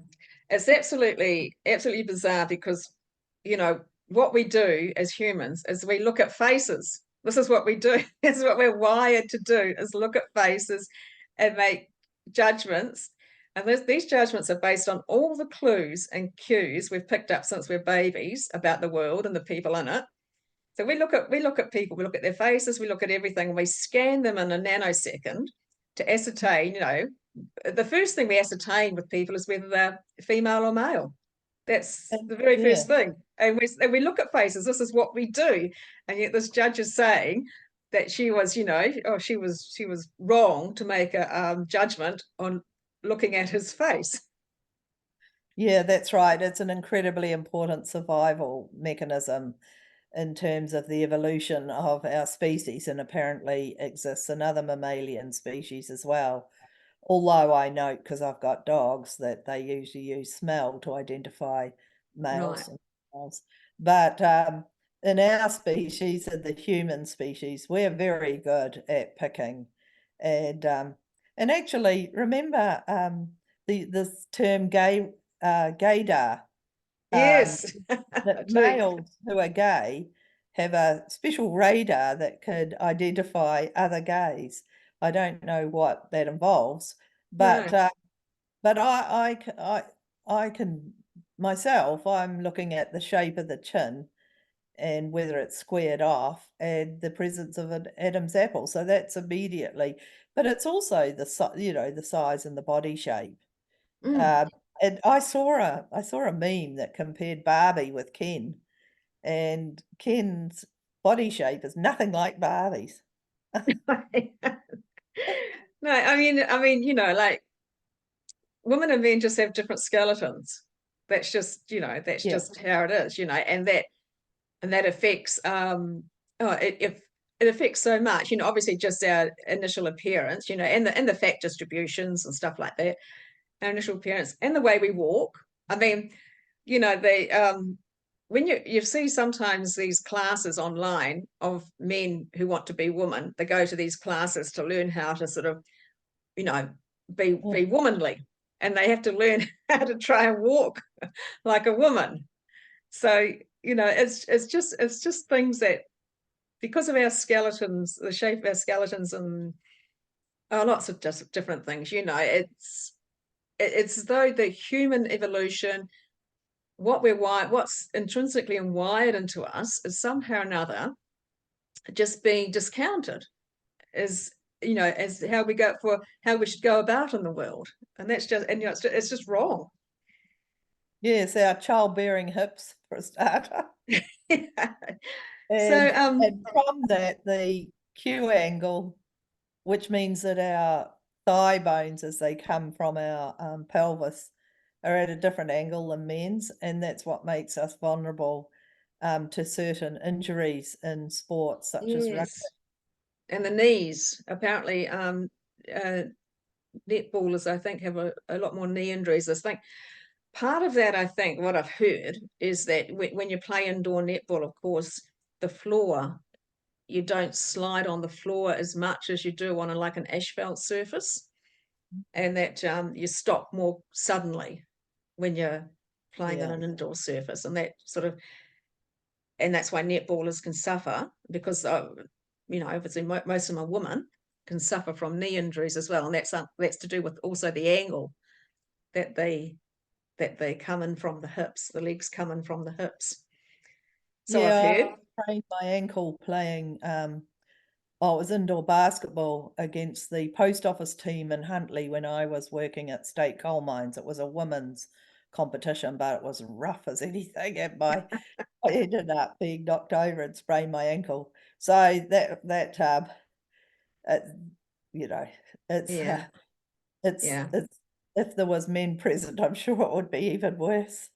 It's absolutely bizarre, because, what we do as humans is we look at faces. This is what we do. This is what we're wired to do, is look at faces and make judgments. And these judgments are based on all the clues and cues we've picked up since we're babies about the world and the people in it. So we look at people, we look at their faces, we look at everything, and we scan them in a nanosecond to ascertain, the first thing we ascertain with people is whether they're female or male. That's the very yeah. first thing. And we look at faces. This is what we do. And yet this judge is saying that she was, she was wrong to make a judgment on looking at his face. Yeah, that's right. It's an incredibly important survival mechanism in terms of the evolution of our species, and apparently exists in other mammalian species as well. Although I note, because I've got dogs, that they usually use smell to identify Right. males and females. But in our species, in the human species, we're very good at picking. And and actually, remember this term gaydar, um, Yes, I that do. males who are gay have a special radar that could identify other gays. I don't know what that involves, but No. I can myself. I'm looking at the shape of the chin and whether it's squared off, and the presence of an Adam's apple. So that's immediately. But it's also the size and the body shape. Mm. Um, and I saw a meme that compared Barbie with Ken, and Ken's body shape is nothing like Barbie's. No, I mean, like, women and men just have different skeletons. That's Yeah. just how it is, and that affects it affects so much, obviously just our initial appearance, and the fat distributions and stuff like that, our initial appearance and the way we walk. I mean, they when you see sometimes these classes online of men who want to be women, they go to these classes to learn how to sort of, you know, Yeah. be womanly, and they have to learn how to try and walk like a woman. So, it's just things that, because of our skeletons, the shape of our skeletons, and lots of just different things, it's as though the human evolution, what's intrinsically wired into us, is somehow or another just being discounted as as how we should go about in the world. And that's just, and it's just wrong. Yes, our childbearing hips for a starter. So And from that, the Q angle, which means that our thigh bones, as they come from our pelvis, are at a different angle than men's, and that's what makes us vulnerable to certain injuries in sports such as rugby. yes, and the knees, apparently, netballers, I think, have a lot more knee injuries. I think part of that, I think, what I've heard is that when you play indoor netball, of course, the floor, you don't slide on the floor as much as you do on like an asphalt surface, and that you stop more suddenly when you're playing on Yeah. an indoor surface, and that sort of, and that's why netballers can suffer, because obviously most of them are women, can suffer from knee injuries as well, and that's to do with also the angle that they come in from the hips, the legs come in from the hips. So I've Yeah, heard. I sprained my ankle playing, it was indoor basketball against the post office team in Huntley when I was working at State Coal Mines. It was a women's competition, but it was rough as anything, and I ended up being knocked over and sprained my ankle. So it, you know, it's Yeah, it's yeah, it's if there was men present, I'm sure it would be even worse.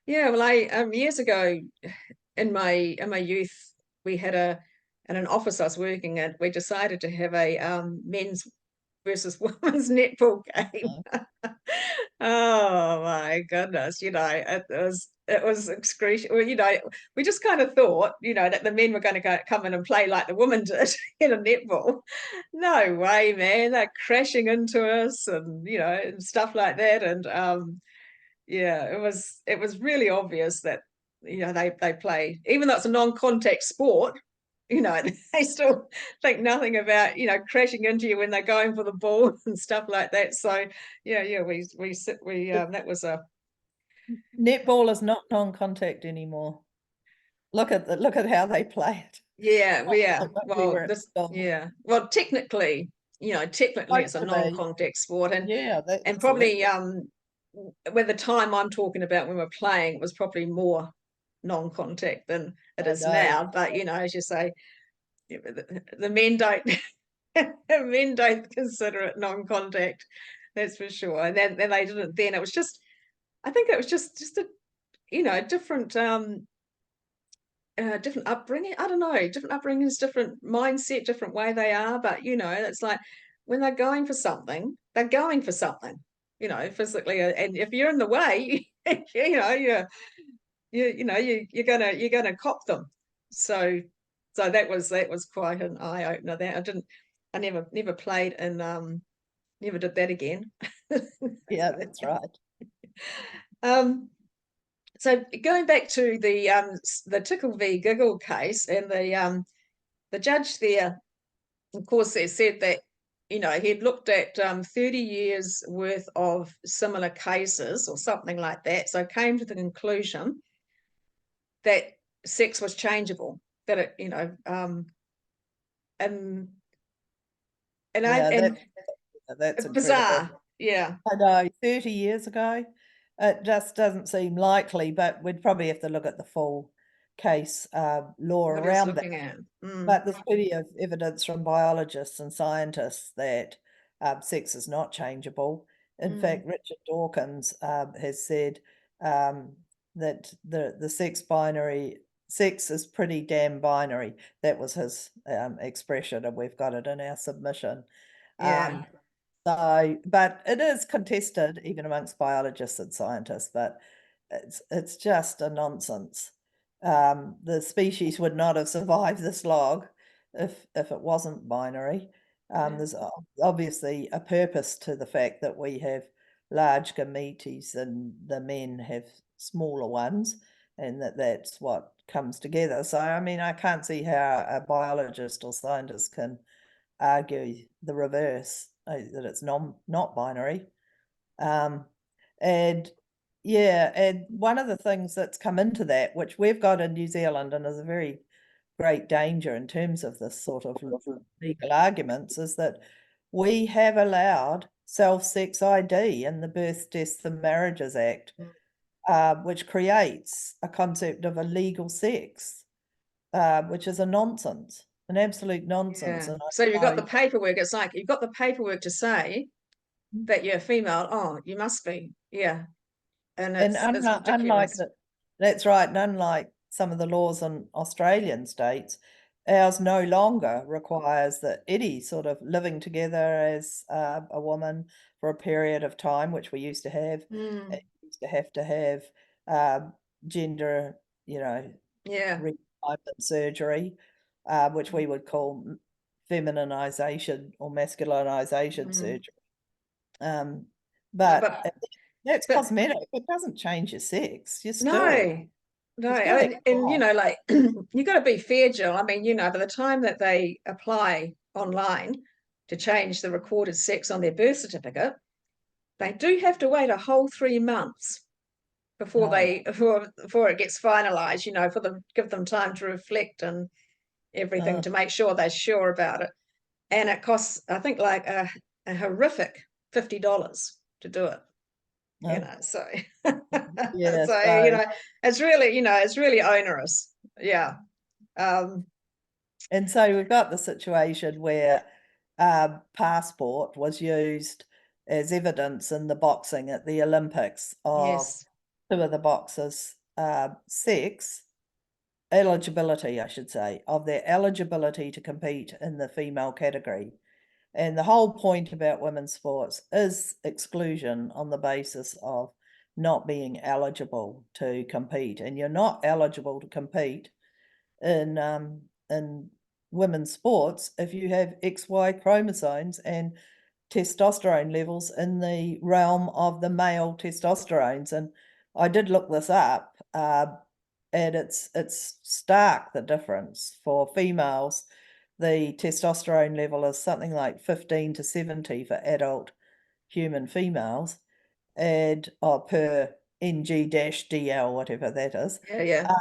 yeah. Well, I years ago, in my youth, we had in an office I was working at, we decided to have a men's versus women's netball game. Oh my goodness, it was excruciating. Well, we just kind of thought, that the men were going to come in and play like the women did in a netball. No way, man. They're crashing into us, and stuff like that. And yeah, it was really obvious that they play, even though it's a non-contact sport, they still think nothing about crashing into you when they're going for the ball and stuff like that. So yeah, that was a Netball is not non-contact anymore. Look at how they play it. yeah. Like when we Well, were at this school. yeah. Well, technically Supposed it's a to be. non-contact sport, and Yeah, and that's probably it. with the time I'm talking about when we're playing, it was probably more non-contact than it I is know. now. But as you say, the men don't men don't consider it non-contact, that's for sure. And then they didn't then. It was just, I think it was just a different upbringing. I don't know, different upbringings, different mindset, different way they are. But it's like when they're going for something, they're going for something, physically. And if you're in the way, you're gonna cop them. So that was quite an eye opener. I never played, and never did that again. Yeah, that's right. um, so going back to the Tickle v Giggle case, and the judge there, of course, they said that he'd looked at 30 years worth of similar cases or something like that, so came to the conclusion that sex was changeable, that it and and I Yeah, and that's incredible. bizarre, yeah. I know, 30 years ago, it just doesn't seem likely, but we'd probably have to look at the full case law What it's around that. looking at. But there's plenty of evidence from biologists and scientists that sex is not changeable. In Mm, fact, Richard Dawkins has said um, that the sex is pretty damn binary. That was his expression, and we've got it in our submission. yeah, Um, but it is contested even amongst biologists and scientists, but it's just a nonsense. The species would not have survived this long if it wasn't binary. yeah, There's obviously a purpose to the fact that we have large gametes and the men have smaller ones, and that's what comes together. So, I mean, I can't see how a biologist or scientist can argue the reverse, that it's not binary. And yeah, and one of the things that's come into that, which we've got in New Zealand and is a very great danger in terms of this sort of legal arguments, is that we have allowed self-sex ID in the Birth, Deaths and Marriages Act, which creates a concept of illegal sex, which is a nonsense, an absolute nonsense. Yeah. And So you've got the I paperwork. It's like you've got the paperwork to say know, that you're female. Oh, you must be. Yeah. And and it's unlike ridiculous. that, that's right, and unlike some of the laws in Australian states, ours no longer requires that any sort of living together as a woman for a period of time, which we used to have. Mm, It used to have uh, gender, yeah. realignment surgery, which we would call femininization or masculinization Mm. surgery. No, But but that's but cosmetic. It doesn't change your sex. no, no. You're still And equal. like you got to be fair, Jill. I mean, by the time that they apply online to change the recorded sex on their birth certificate, they do have to wait a whole 3 months before No. before it gets finalized, for them, give them time to reflect and everything Uh, to make sure they're sure about it. And it costs, I think, like a horrific $50 to do it. uh, So yeah, so so it's really onerous. Yeah. um and so we've got the situation where passport was used as evidence in the boxing at the Olympics of yes. two of the boxers' sex eligibility, I should say, of their eligibility to compete in the female category. And the whole point about women's sports is exclusion on the basis of not being eligible to compete. And you're not eligible to compete in women's sports if you have XY chromosomes and testosterone levels in the realm of the male testosterones. And I did look this up, and it's stark, the difference. For females, the testosterone level is something like 15 to 70 for adult human females, and per NG-DL, whatever that is. Yeah, yeah.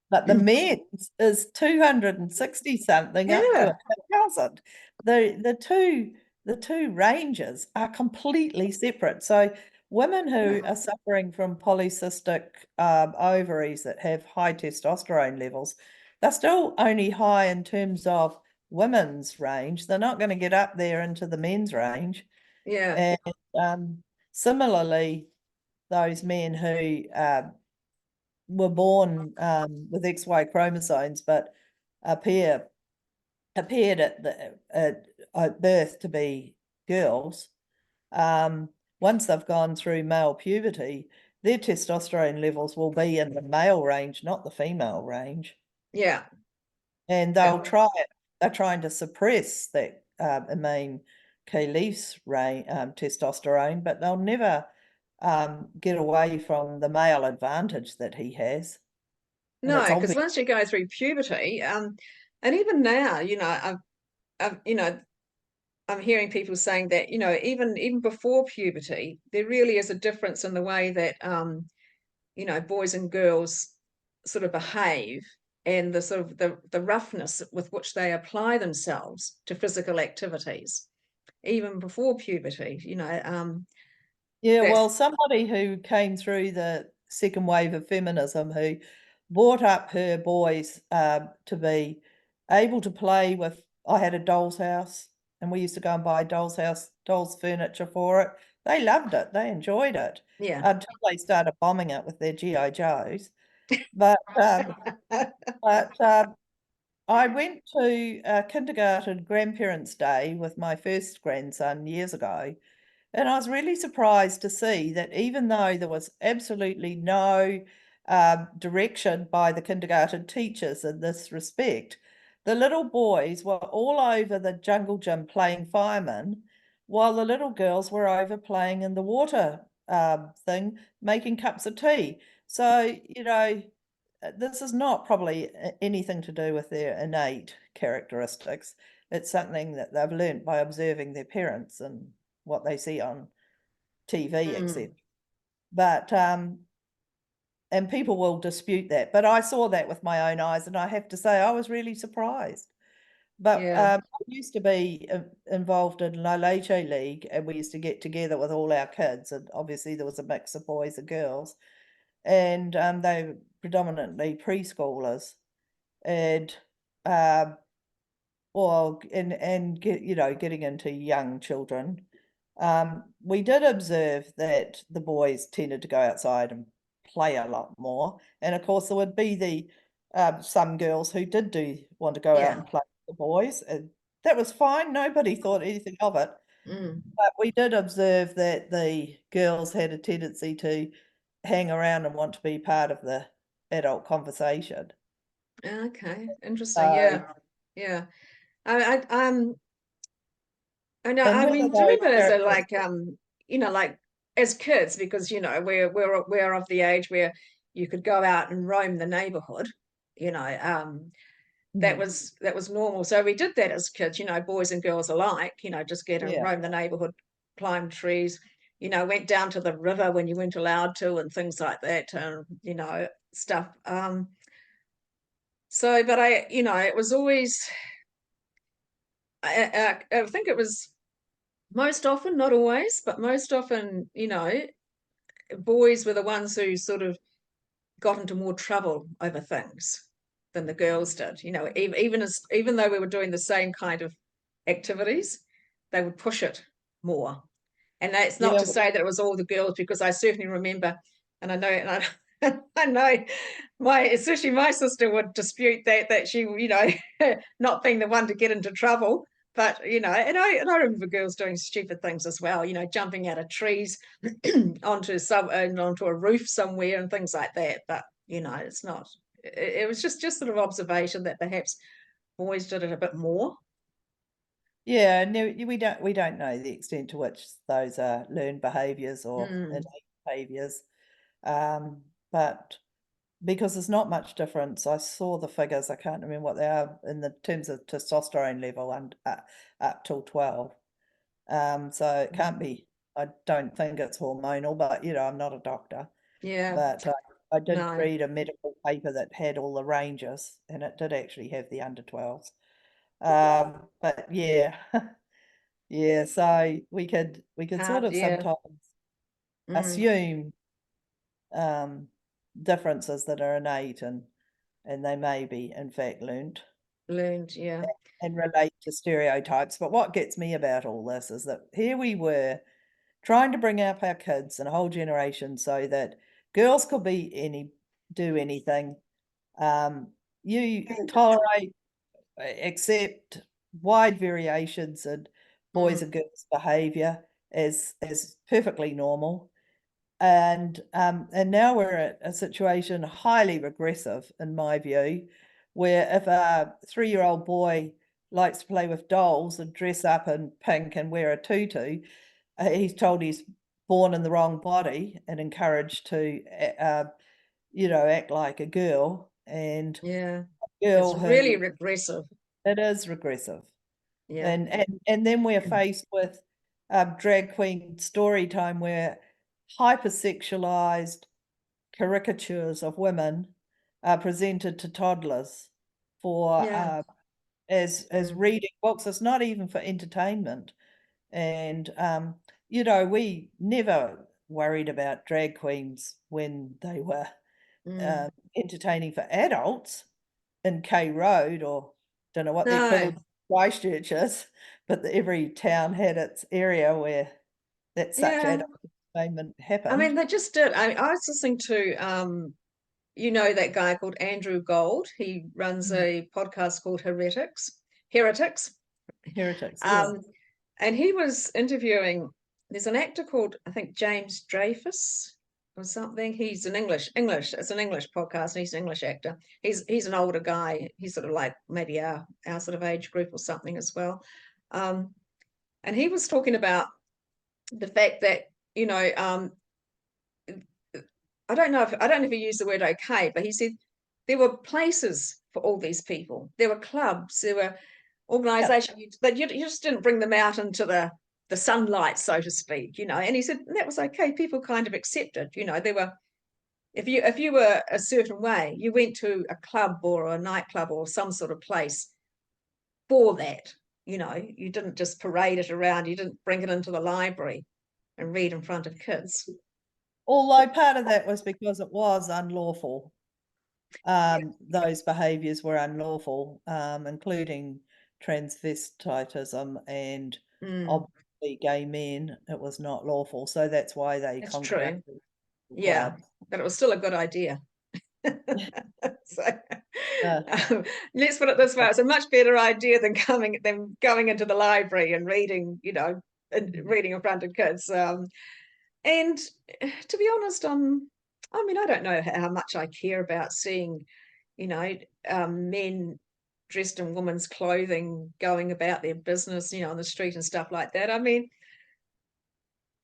But the men's is 260 something up to Yeah. 1,000. The two ranges are completely separate. So women who are suffering from polycystic ovaries that have high testosterone levels, they're still only high in terms of women's range. They're not going to get up there into the men's range. Yeah. And similarly, those men who were born with XY chromosomes, but appeared at birth to be girls. Once they've gone through male puberty, their testosterone levels will be in the male range, not the female range, Yeah. and Yeah. They're trying to suppress that amine Kelly's testosterone, but they'll never get away from the male advantage that he has. And No, it's because obvious. once you go through puberty, and even now, I've I'm hearing people saying that, even before puberty, there really is a difference in the way that boys and girls sort of behave, and the sort of the roughness with which they apply themselves to physical activities, even before puberty. Yeah, That's well, somebody who came through the second wave of feminism who brought up her boys to be able to play with. I had a doll's house, and we used to go and buy dolls furniture for it. They loved it. They enjoyed it yeah. until they started bombing it with their GI Joes. But I went to kindergarten grandparents' day with my first grandson years ago, and I was really surprised to see that even though there was absolutely no direction by the kindergarten teachers in this respect, the little boys were all over the jungle gym playing firemen, while the little girls were over playing in the water thing, making cups of tea. So, this is not probably anything to do with their innate characteristics. It's something that they've learnt by observing their parents and what they see on TV, etc. But and people will dispute that. But I saw that with my own eyes, and I have to say I was really surprised. But Yeah. I used to be involved in La Leche League, and we used to get together with all our kids, and obviously there was a mix of boys and girls, and they were predominantly preschoolers, and um, well, and get, getting into young children. We did observe that the boys tended to go outside and play a lot more, and of course there would be the some girls who did want to go out Yeah. and play with the boys, and that was fine. Nobody thought anything of it, but we did observe that the girls had a tendency to hang around and want to be part of the adult conversation. Okay. Interesting. So, Yeah. Yeah. I know. and I whether mean, do you those remember as a characteristics, like as kids, because we're of the age where you could go out and roam the neighborhood, you know, that mm, was normal. So we did that as kids, boys and girls alike, just get and yeah. roam the neighborhood, climb trees, went down to the river when you weren't allowed to, and things like that, and stuff. So, but it was always, I think it was most often, not always, but most often, boys were the ones who sort of got into more trouble over things than the girls did. Even though we were doing the same kind of activities, they would push it more. And that's not Yeah, to say that it was all the girls, because I certainly remember, and I know, I know especially my sister would dispute that she, not being the one to get into trouble. But and I remember girls doing stupid things as well. Jumping out of trees onto a roof somewhere and things like that. But it's not. It was just sort of observation that perhaps boys did it a bit more. yeah, no, we don't know the extent to which those are learned behaviours or innate Mm, behaviours, but because there's not much difference. I saw the figures. I can't remember what they are in the terms of testosterone level and up till 12. So it can't mm. be. I don't think it's hormonal, but I'm not a doctor. Yeah. But I did No. read a medical paper that had all the ranges, and it did actually have the under 12s. But yeah, yeah. So we could sort Hard. of Yeah. sometimes Mm, assume um, differences that are innate and they may be in fact learnt learned. Yeah. and relate to stereotypes. But what gets me about all this is that here we were trying to bring up our kids and a whole generation so that girls could do anything. You tolerate, accept wide variations in boys and Mm, girls' behaviour as perfectly normal. And now we're at a situation highly regressive, in my view, where if a 3-year-old boy likes to play with dolls and dress up in pink and wear a tutu, he's told he's born in the wrong body and encouraged to, act like a girl. And yeah. a It's girl really who regressive. it is regressive, Yeah. and then we're faced with drag queen story time where hypersexualized caricatures of women are presented to toddlers for Yeah. as Mm, reading books. It's not even for entertainment, and we never worried about drag queens when they were mm. entertaining for adults in K Road, or don't know what the No. equivalent of Christchurch is, but every town had its area where that such Yeah. adult entertainment I happened. mean, they just did. I was listening to that guy called Andrew Gold. He runs Mm. a podcast called Heretics. Heretics, yeah. Um, and he was interviewing. There's an actor called, I think, James Dreyfus or something. He's an English. It's an English podcast, and he's an English actor. He's an older guy. He's sort of like maybe our sort of age group or something as well. Um, and he was talking about the fact that you know, I don't know if he used the word okay, but he said there were places for all these people. There were clubs, there were organisations, but you just didn't bring them out into the sunlight, so to speak, And he said that was okay. People kind of accepted, There were, if you were a certain way, you went to a club or a nightclub or some sort of place for that. You didn't just parade it around. You didn't bring it into the library and read in front of kids. Although part of that was because it was unlawful. Those behaviours were unlawful, including transvestitism and obviously gay men. It was not lawful, so that's why they congregated. Yeah, but it was still a good idea. So let's put it this way: it's a much better idea than going into the library and reading, reading in front of kids. And to be honest, I mean, I don't know how much I care about seeing, men dressed in women's clothing going about their business, on the street and stuff like that. I mean,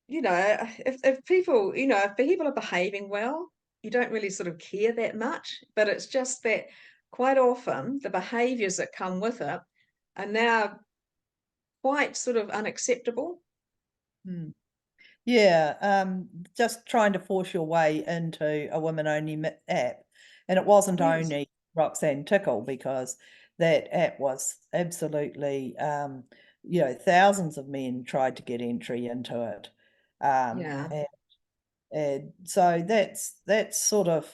if people, if people are behaving well, you don't really sort of care that much. But it's just that quite often the behaviours that come with it are now quite sort of unacceptable. Yeah, just trying to force your way into a women-only app. And it wasn't only Roxanne Tickle, because that app was absolutely, thousands of men tried to get entry into it. And so that's sort of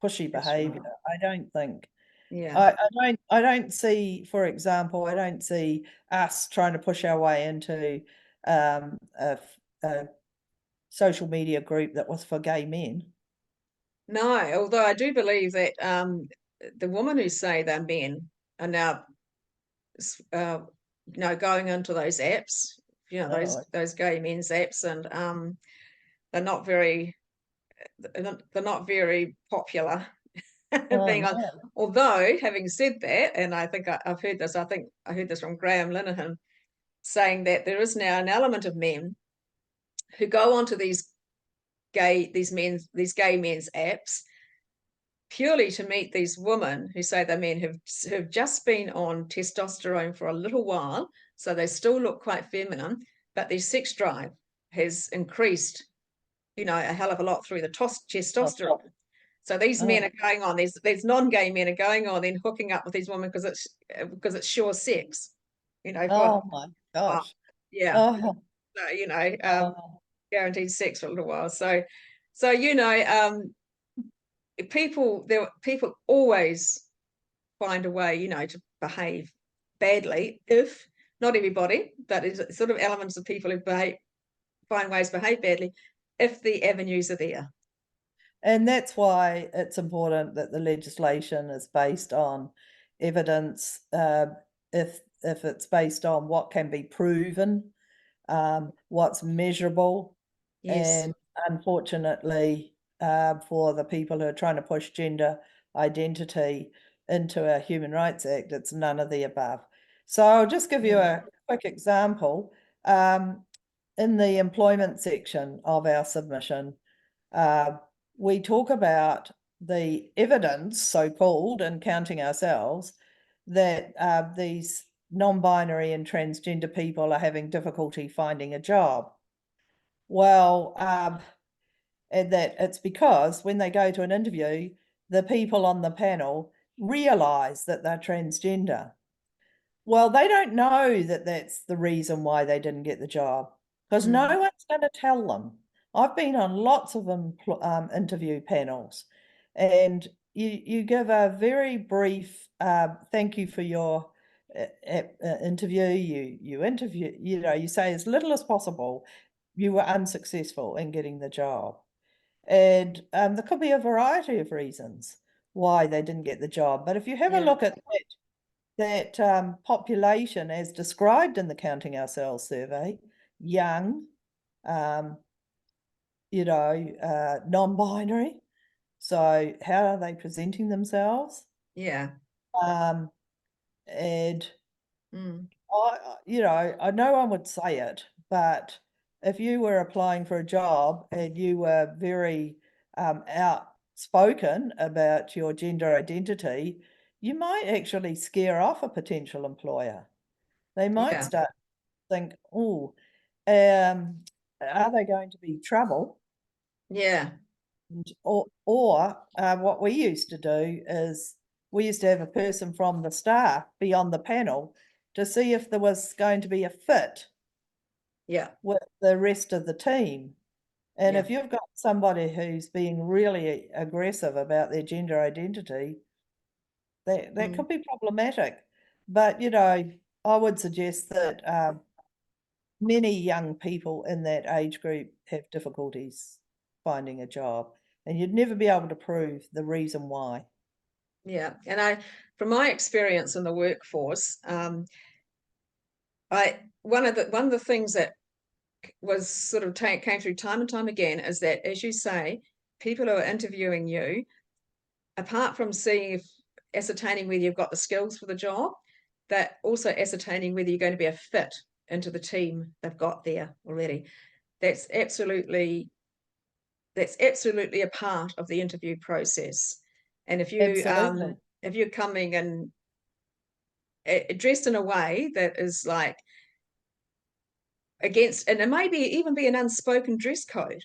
pushy behaviour. I don't think. Yeah. I don't see, for example, I don't see us trying to push our way into a social media group that was for gay men. No, although I do believe that the women who say they're men are now, going into those apps, those gay men's apps, and they're not very popular. Being on, although having said that, and I think I've heard this, I think I heard this from Graham Linehan, saying that there is now an element of men who go onto these gay men's apps purely to meet these women who say they're men who've just been on testosterone for a little while, so they still look quite feminine, but their sex drive has increased, a hell of a lot through the testosterone. So these men are going on, these non-gay men are going on and hooking up with these women because it's sure sex, Oh my gosh. Yeah. So, guaranteed sex for a little while. So people always find a way, to behave badly, if not everybody, but it's sort of elements of people who find ways to behave badly if the avenues are there. And that's why it's important that the legislation is based on evidence, if it's based on what can be proven, what's measurable. Yes. And unfortunately, for the people who are trying to push gender identity into a Human Rights Act, it's none of the above. So I'll just give you a quick example. In the employment section of our submission, we talk about the evidence, so-called, and counting ourselves, that these non-binary and transgender people are having difficulty finding a job. Well, and that it's because when they go to an interview, the people on the panel realise that they're transgender. Well, they don't know that that's the reason why they didn't get the job, because no one's going to tell them. I've been on lots of interview panels, and you give a very brief thank you for your interview. You interview, you say as little as possible. You were unsuccessful in getting the job, and there could be a variety of reasons why they didn't get the job. But if you have a look at that population as described in the Counting Ourselves survey, young, non-binary. So how are they presenting themselves? Yeah. And I no one would say it, but if you were applying for a job and you were very spoken about your gender identity, you might actually scare off a potential employer. They might start to think, oh, are they going to be trouble? Yeah. Or what we used to do is we used to have a person from the staff be on the panel to see if there was going to be a fit Yeah. with the rest of the team. And Yeah. if you've got somebody who's being really aggressive about their gender identity, that could be problematic. But, you know, I would suggest that many young people in that age group have difficulties finding a job, and you'd never be able to prove the reason why. Yeah. And from my experience in the workforce, one of the things that was sort of came through time and time again is that, as you say, people who are interviewing you, apart from ascertaining whether you've got the skills for the job, that also ascertaining whether you're going to be a fit into the team they've got there already. That's absolutely a part of the interview process. And if you're coming and dressed in a way that is like against, and it may even be an unspoken dress code,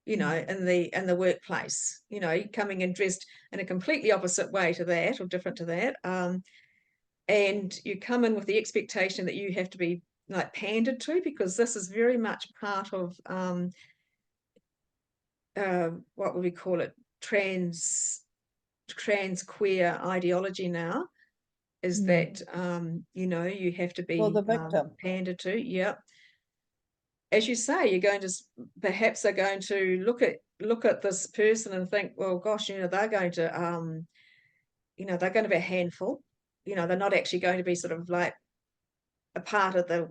you know, in the workplace, you know, coming and dressed in a completely opposite way to that or different to that, and you come in with the expectation that you have to be like pandered to, because this is very much part of what would we call it, trans queer ideology now, is that you know, you have to be the victim. pandered to. Yep. As you say, you're going to perhaps are going to look at this person and think, well, gosh, you know, they're going to you know, they're going to be a handful. You know, they're not actually going to be sort of like a part of the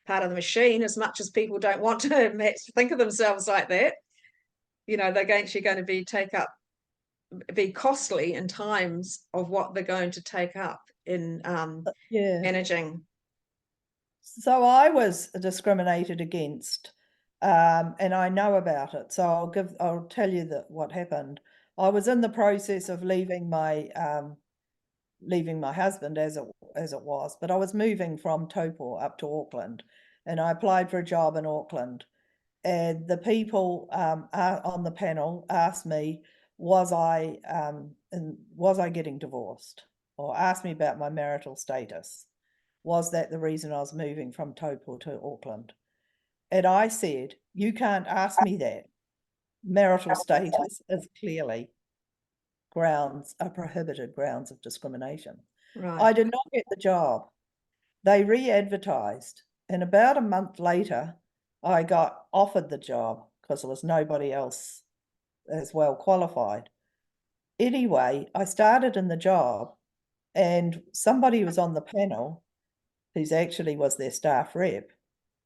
machine, as much as people don't want to think of themselves like that. You know, they're actually going to be costly in times of what they're going to take up in managing. So I was discriminated against, and I know about it. So I'll tell you what happened. I was in the process of leaving my husband as it was, but I was moving from Taupo up to Auckland, and I applied for a job in Auckland. And the people on the panel asked me, was I getting divorced, or asked me about my marital status. Was that the reason I was moving from Taupo to Auckland? And I said, you can't ask me that. Marital status is clearly prohibited grounds of discrimination. Right. I did not get the job. They re-advertised, and about a month later, I got offered the job because there was nobody else as well qualified. Anyway, I started in the job, and somebody who was on the panel, who's actually was their staff rep,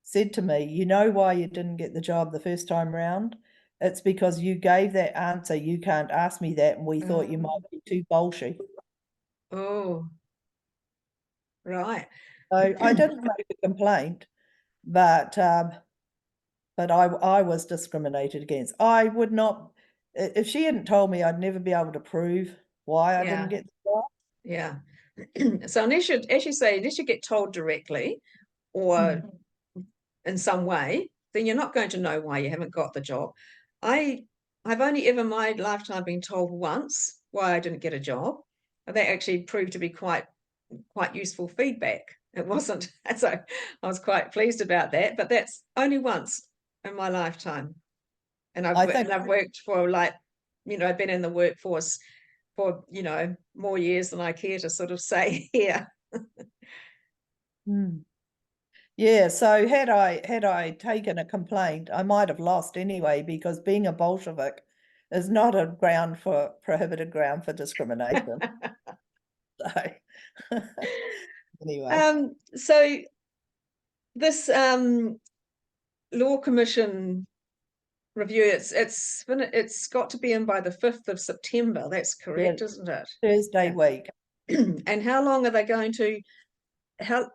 said to me, you know why you didn't get the job the first time round? It's because you gave that answer, you can't ask me that, and we thought you might be too bolshy. Oh, right. So I didn't make a complaint, but I was discriminated against. I would not, if she hadn't told me, I'd never be able to prove why I didn't get the job. Yeah. So unless you, as you say, unless you get told directly or in some way, then you're not going to know why you haven't got the job. I've only ever in my lifetime been told once why I didn't get a job. And that actually proved to be quite useful feedback. It wasn't, so I was quite pleased about that, but that's only once in my lifetime. And I've worked for, like, you know, I've been in the workforce for, you know, more years than I care to sort of say here. Yeah, so had I taken a complaint, I might have lost anyway, because being a Bolshevik is not a prohibited ground for discrimination. So anyway. So this Law Commission review, it's got to be in by the 5th of September. That's correct, isn't it? Thursday week. And how long are they going to,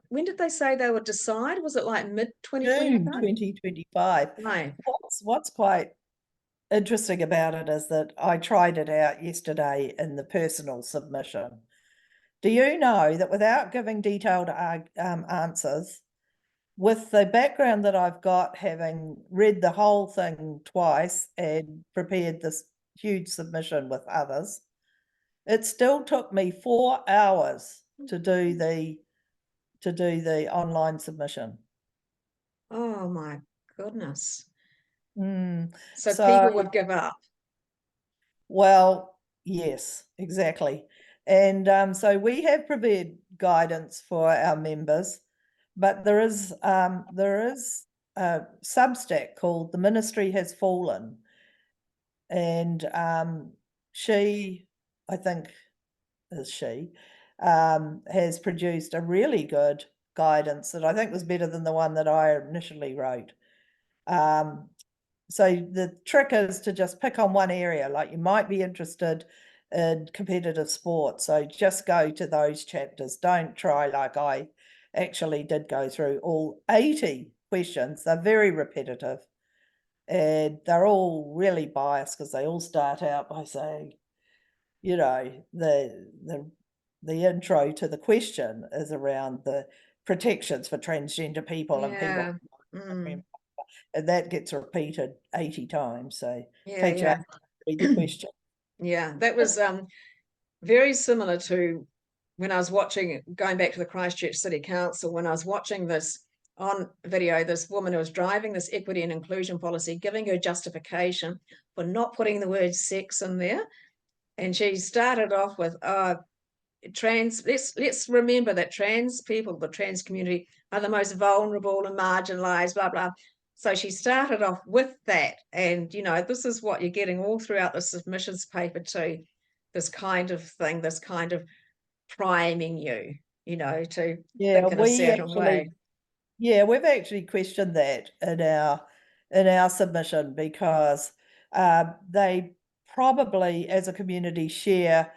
when did they say they would decide? Was it like mid-2025? June 2025. Right. What's quite interesting about it is that I tried it out yesterday in the personal submission. Do you know that without giving detailed answers, with the background that I've got, having read the whole thing twice and prepared this huge submission with others, it still took me 4 hours to do the online submission. Oh my goodness. Mm. So So, people would give up. well, yes, exactly. And so we have prepared guidance for our members, but there is a Substack called The Ministry Has Fallen. And she, I think is she, has produced a really good guidance that I think was better than the one that I initially wrote. So the trick is to just pick on one area, like you might be interested in competitive sport. So just go to those chapters. Don't try like I actually did go through all 80 questions. They're very repetitive and they're all really biased because they all start out by saying, you know, the intro to the question is around the protections for transgender people and people. Yeah. Mm. And that gets repeated 80 times. So Yeah, takes you out yeah. to read the question. Yeah, that was very similar to when I was watching, going back to the Christchurch City Council, when I was watching this on video, this woman who was driving this equity and inclusion policy, giving her justification for not putting the word sex in there. And she started off with, trans, let's remember that trans people, the trans community, are the most vulnerable and marginalized, blah, blah. So she started off with that. And, you know, this is what you're getting all throughout the submissions paper too, this kind of thing, this kind of priming you, you know, to Yeah, think in a certain way. we've actually questioned that in our submission because they probably, as a community, share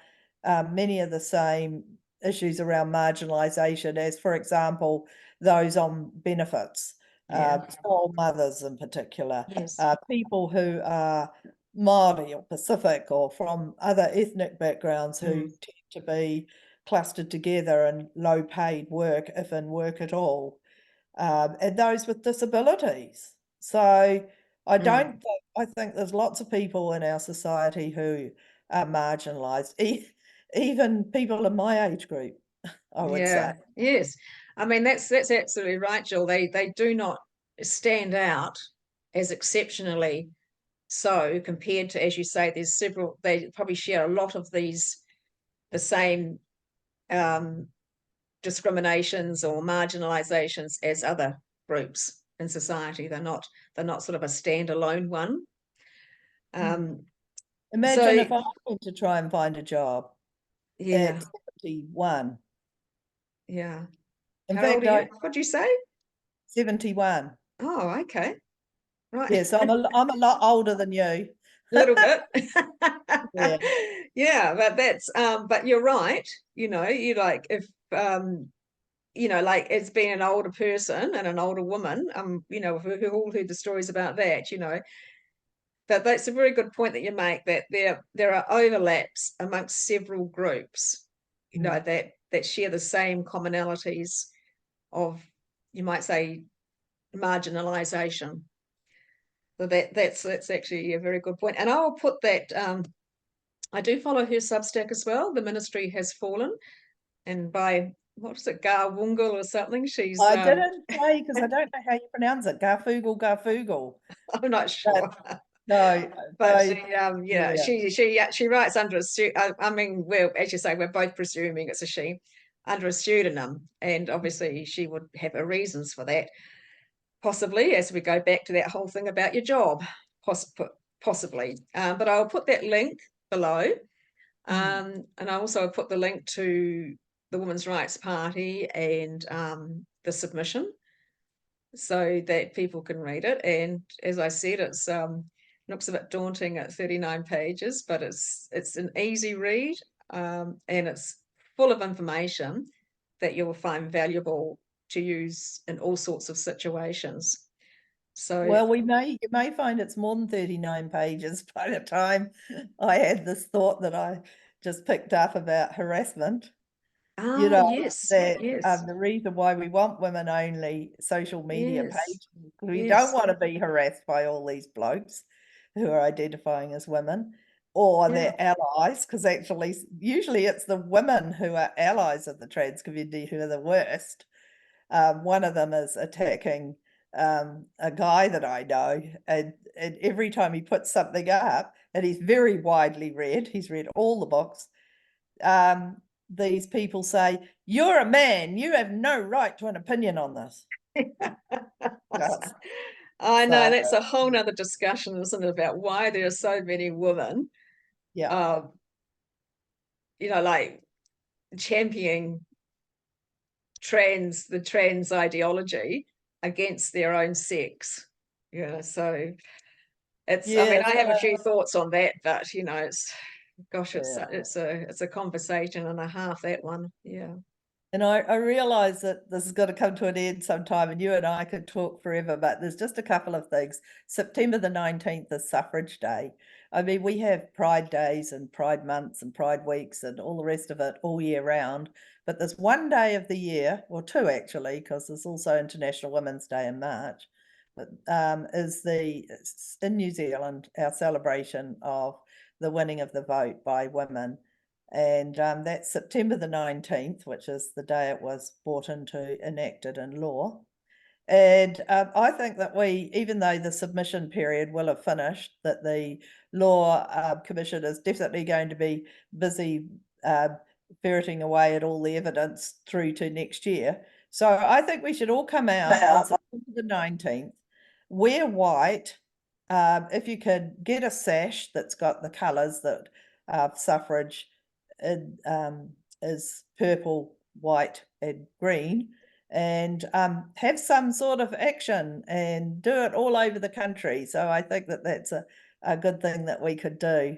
many of the same issues around marginalisation as, for example, those on benefits, Yeah. small mothers in particular, Yes. people who are Māori or Pacific or from other ethnic backgrounds who Mm. tend to be clustered together in low paid work, if in work at all, and those with disabilities. So I don't Mm. think, I think there's lots of people in our society who are marginalised, even people in my age group, I would say. Yeah. Yes. I mean, that's absolutely right, Jill. They do not stand out as exceptionally so compared to, as you say, there's several, they probably share a lot of these, the same um, discriminations or marginalizations as other groups in society. They're not sort of a standalone one. Imagine So if I went to try and find a job yeah, at 71. yeah. In How old fact, are you? I What'd you say? 71. Oh, okay. Right. Yes, I'm a lot older than you. A little bit. Yeah. Yeah, but that's but you're right, you know, you like if you know, like it's been an older person and an older woman, you know, who all heard the stories about that, you know. But that's a very good point that you make, that there are overlaps amongst several groups, you know, Mm. that share the same commonalities of, you might say, marginalization. So that's actually a very good point. And I'll put that I do follow her Substack as well. The Ministry Has Fallen, and by what is it, Gar Wungal or something? She's I didn't say because I don't know how you pronounce it. Garfugal, Garfugal. I'm not But sure. no, But so she yeah, yeah. she writes under I mean, we're, as you say, we're both presuming it's a she, under a pseudonym, and obviously she would have her reasons for that, possibly, as we go back to that whole thing about your job, possibly. But I'll put that link below. And I also put the link to the Women's Rights Party and the submission, so that people can read it. And as I said, it's looks a bit daunting at 39 pages, but it's an easy read, and it's full of information that you'll find valuable to use in all sorts of situations. So, Well, you may find it's more than 39 pages by the time I had this thought that I just picked up about harassment. You know, yes, that yes, the reason why we want women only social media yes, pages, we don't yes, want to be harassed by all these blokes who are identifying as women or yeah, their allies, because actually, usually it's the women who are allies of the trans community who are the worst. One of them is attacking a guy that I know, and every time he puts something up, and he's very widely read, he's read all the books, um, these people say, "You're a man, you have no right to an opinion on this." Yes. I know So, that's a whole nother discussion, isn't it, about why there are so many women, yeah. um, like championing the trans ideology against their own sex. So I mean, Yes, I have a few thoughts on that, but yeah. it's a conversation and a half, that one. Yeah. And I realize that this has got to come to an end sometime, and you and I could talk forever, but there's just a couple of things. September the 19th is Suffrage Day. I mean, we have Pride Days and Pride Months and Pride Weeks and all the rest of it all year round. But there's one day of the year, or two actually, because there's also International Women's Day in March, but it's in New Zealand, our celebration of the winning of the vote by women. And that's September the 19th, which is the day it was brought into enacted in law. And I think that even though the submission period will have finished, that the Law Commission is definitely going to be busy ferreting away at all the evidence through to next year. So I think we should all come out on September the 19th, wear white. If you could get a sash that's got the colours that suffrage is purple, white, and green, and have some sort of action and do it all over the country. So I think that that's a good thing that we could do.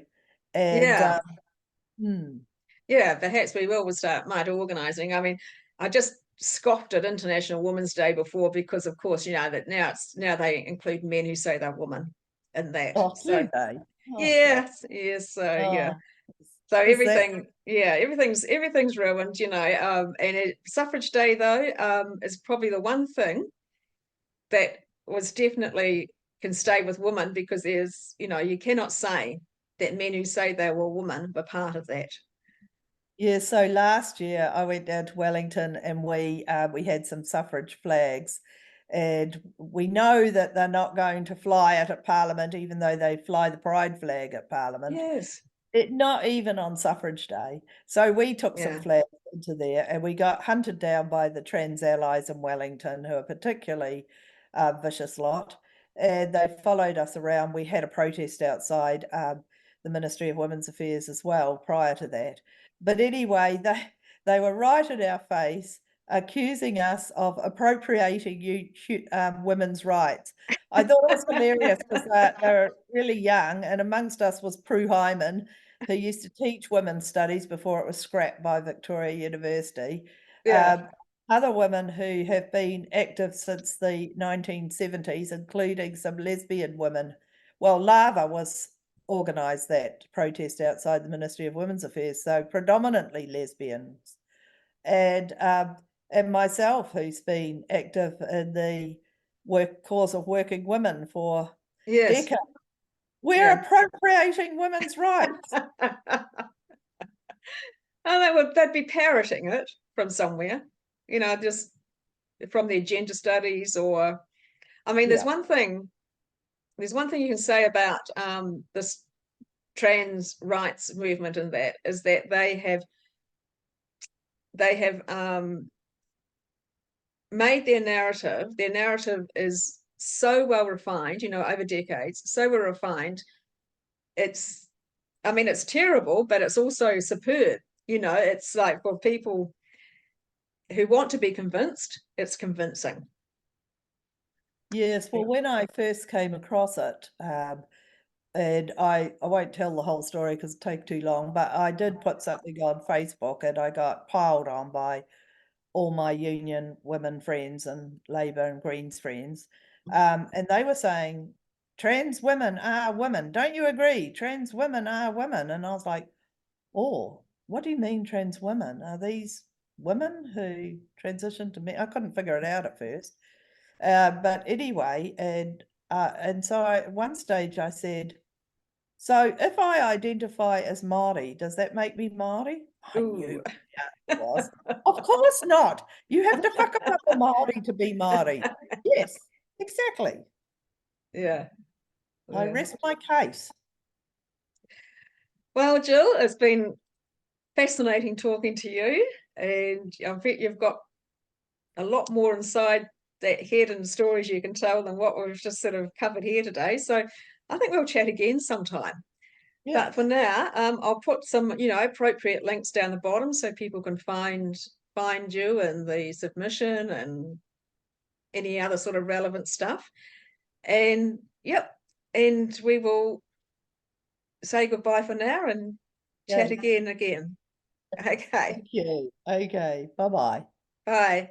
And Yeah. hmm, Yeah, perhaps we will might organising. I mean, I just scoffed at International Women's Day before because, of course, that now they include men who say they're women in that. oh, So do they? Oh God. yes, yes. So yeah. Oh, So is that everything's ruined. Suffrage Day though is probably the one thing that was definitely can stay with women because you cannot say that men who say they were women were part of that. yeah, so last year I went down to Wellington and we had some suffrage flags, and we know that they're not going to fly it at Parliament, even though they fly the pride flag at Parliament. Yes. Not even on suffrage day. So we took some Yeah. flags into there, and we got hunted down by the trans allies in Wellington, who are particularly vicious lot. And they followed us around. We had a protest outside the Ministry of Women's Affairs as well prior to that. But anyway, they were right in our face, accusing us of appropriating women's rights. I thought it was hilarious because they're really young, and amongst us was Prue Hyman, who used to teach women's studies before it was scrapped by Victoria University. Yeah. Other women who have been active since the 1970s, including some lesbian women. Well, Lava was organised that protest outside the Ministry of Women's Affairs, so predominantly lesbians. And myself, who's been active in the cause of working women for Yes. decades. We're Yeah. appropriating women's rights. And they'd be parroting it from somewhere, just from their gender studies or I mean, Yeah. there's one thing you can say about this trans rights movement and that is that they have made their narrative is so well refined, over decades, so well refined. It's I mean, it's terrible, but it's also superb. It's like for people who want to be convinced, it's convincing. Yes. Well, when I first came across it, and I won't tell the whole story because it take too long, but I did put something on Facebook and I got piled on by all my union women friends and Labour and Greens friends. And they were saying, trans women are women. Don't you agree? Trans women are women. And I was like, oh, what do you mean trans women? Are these women who transitioned to men? I couldn't figure it out at first. But anyway, and so at one stage I said, so if I identify as Māori, does that make me Māori? I knew Ooh. it was. Of course not. You have to whakapapa Māori to be Māori. Yes, exactly. Yeah. I Yeah. rest my case. Well, Jill, it's been fascinating talking to you, and I bet you've got a lot more inside that head and stories you can tell than what we've just sort of covered here today. So I think we'll chat again sometime. Yeah. But for now, I'll put some, appropriate links down the bottom so people can find you and the submission and any other sort of relevant stuff. And yep, and we will say goodbye for now and chat Okay. again. Okay. Thank you. Okay. Bye-bye. Bye.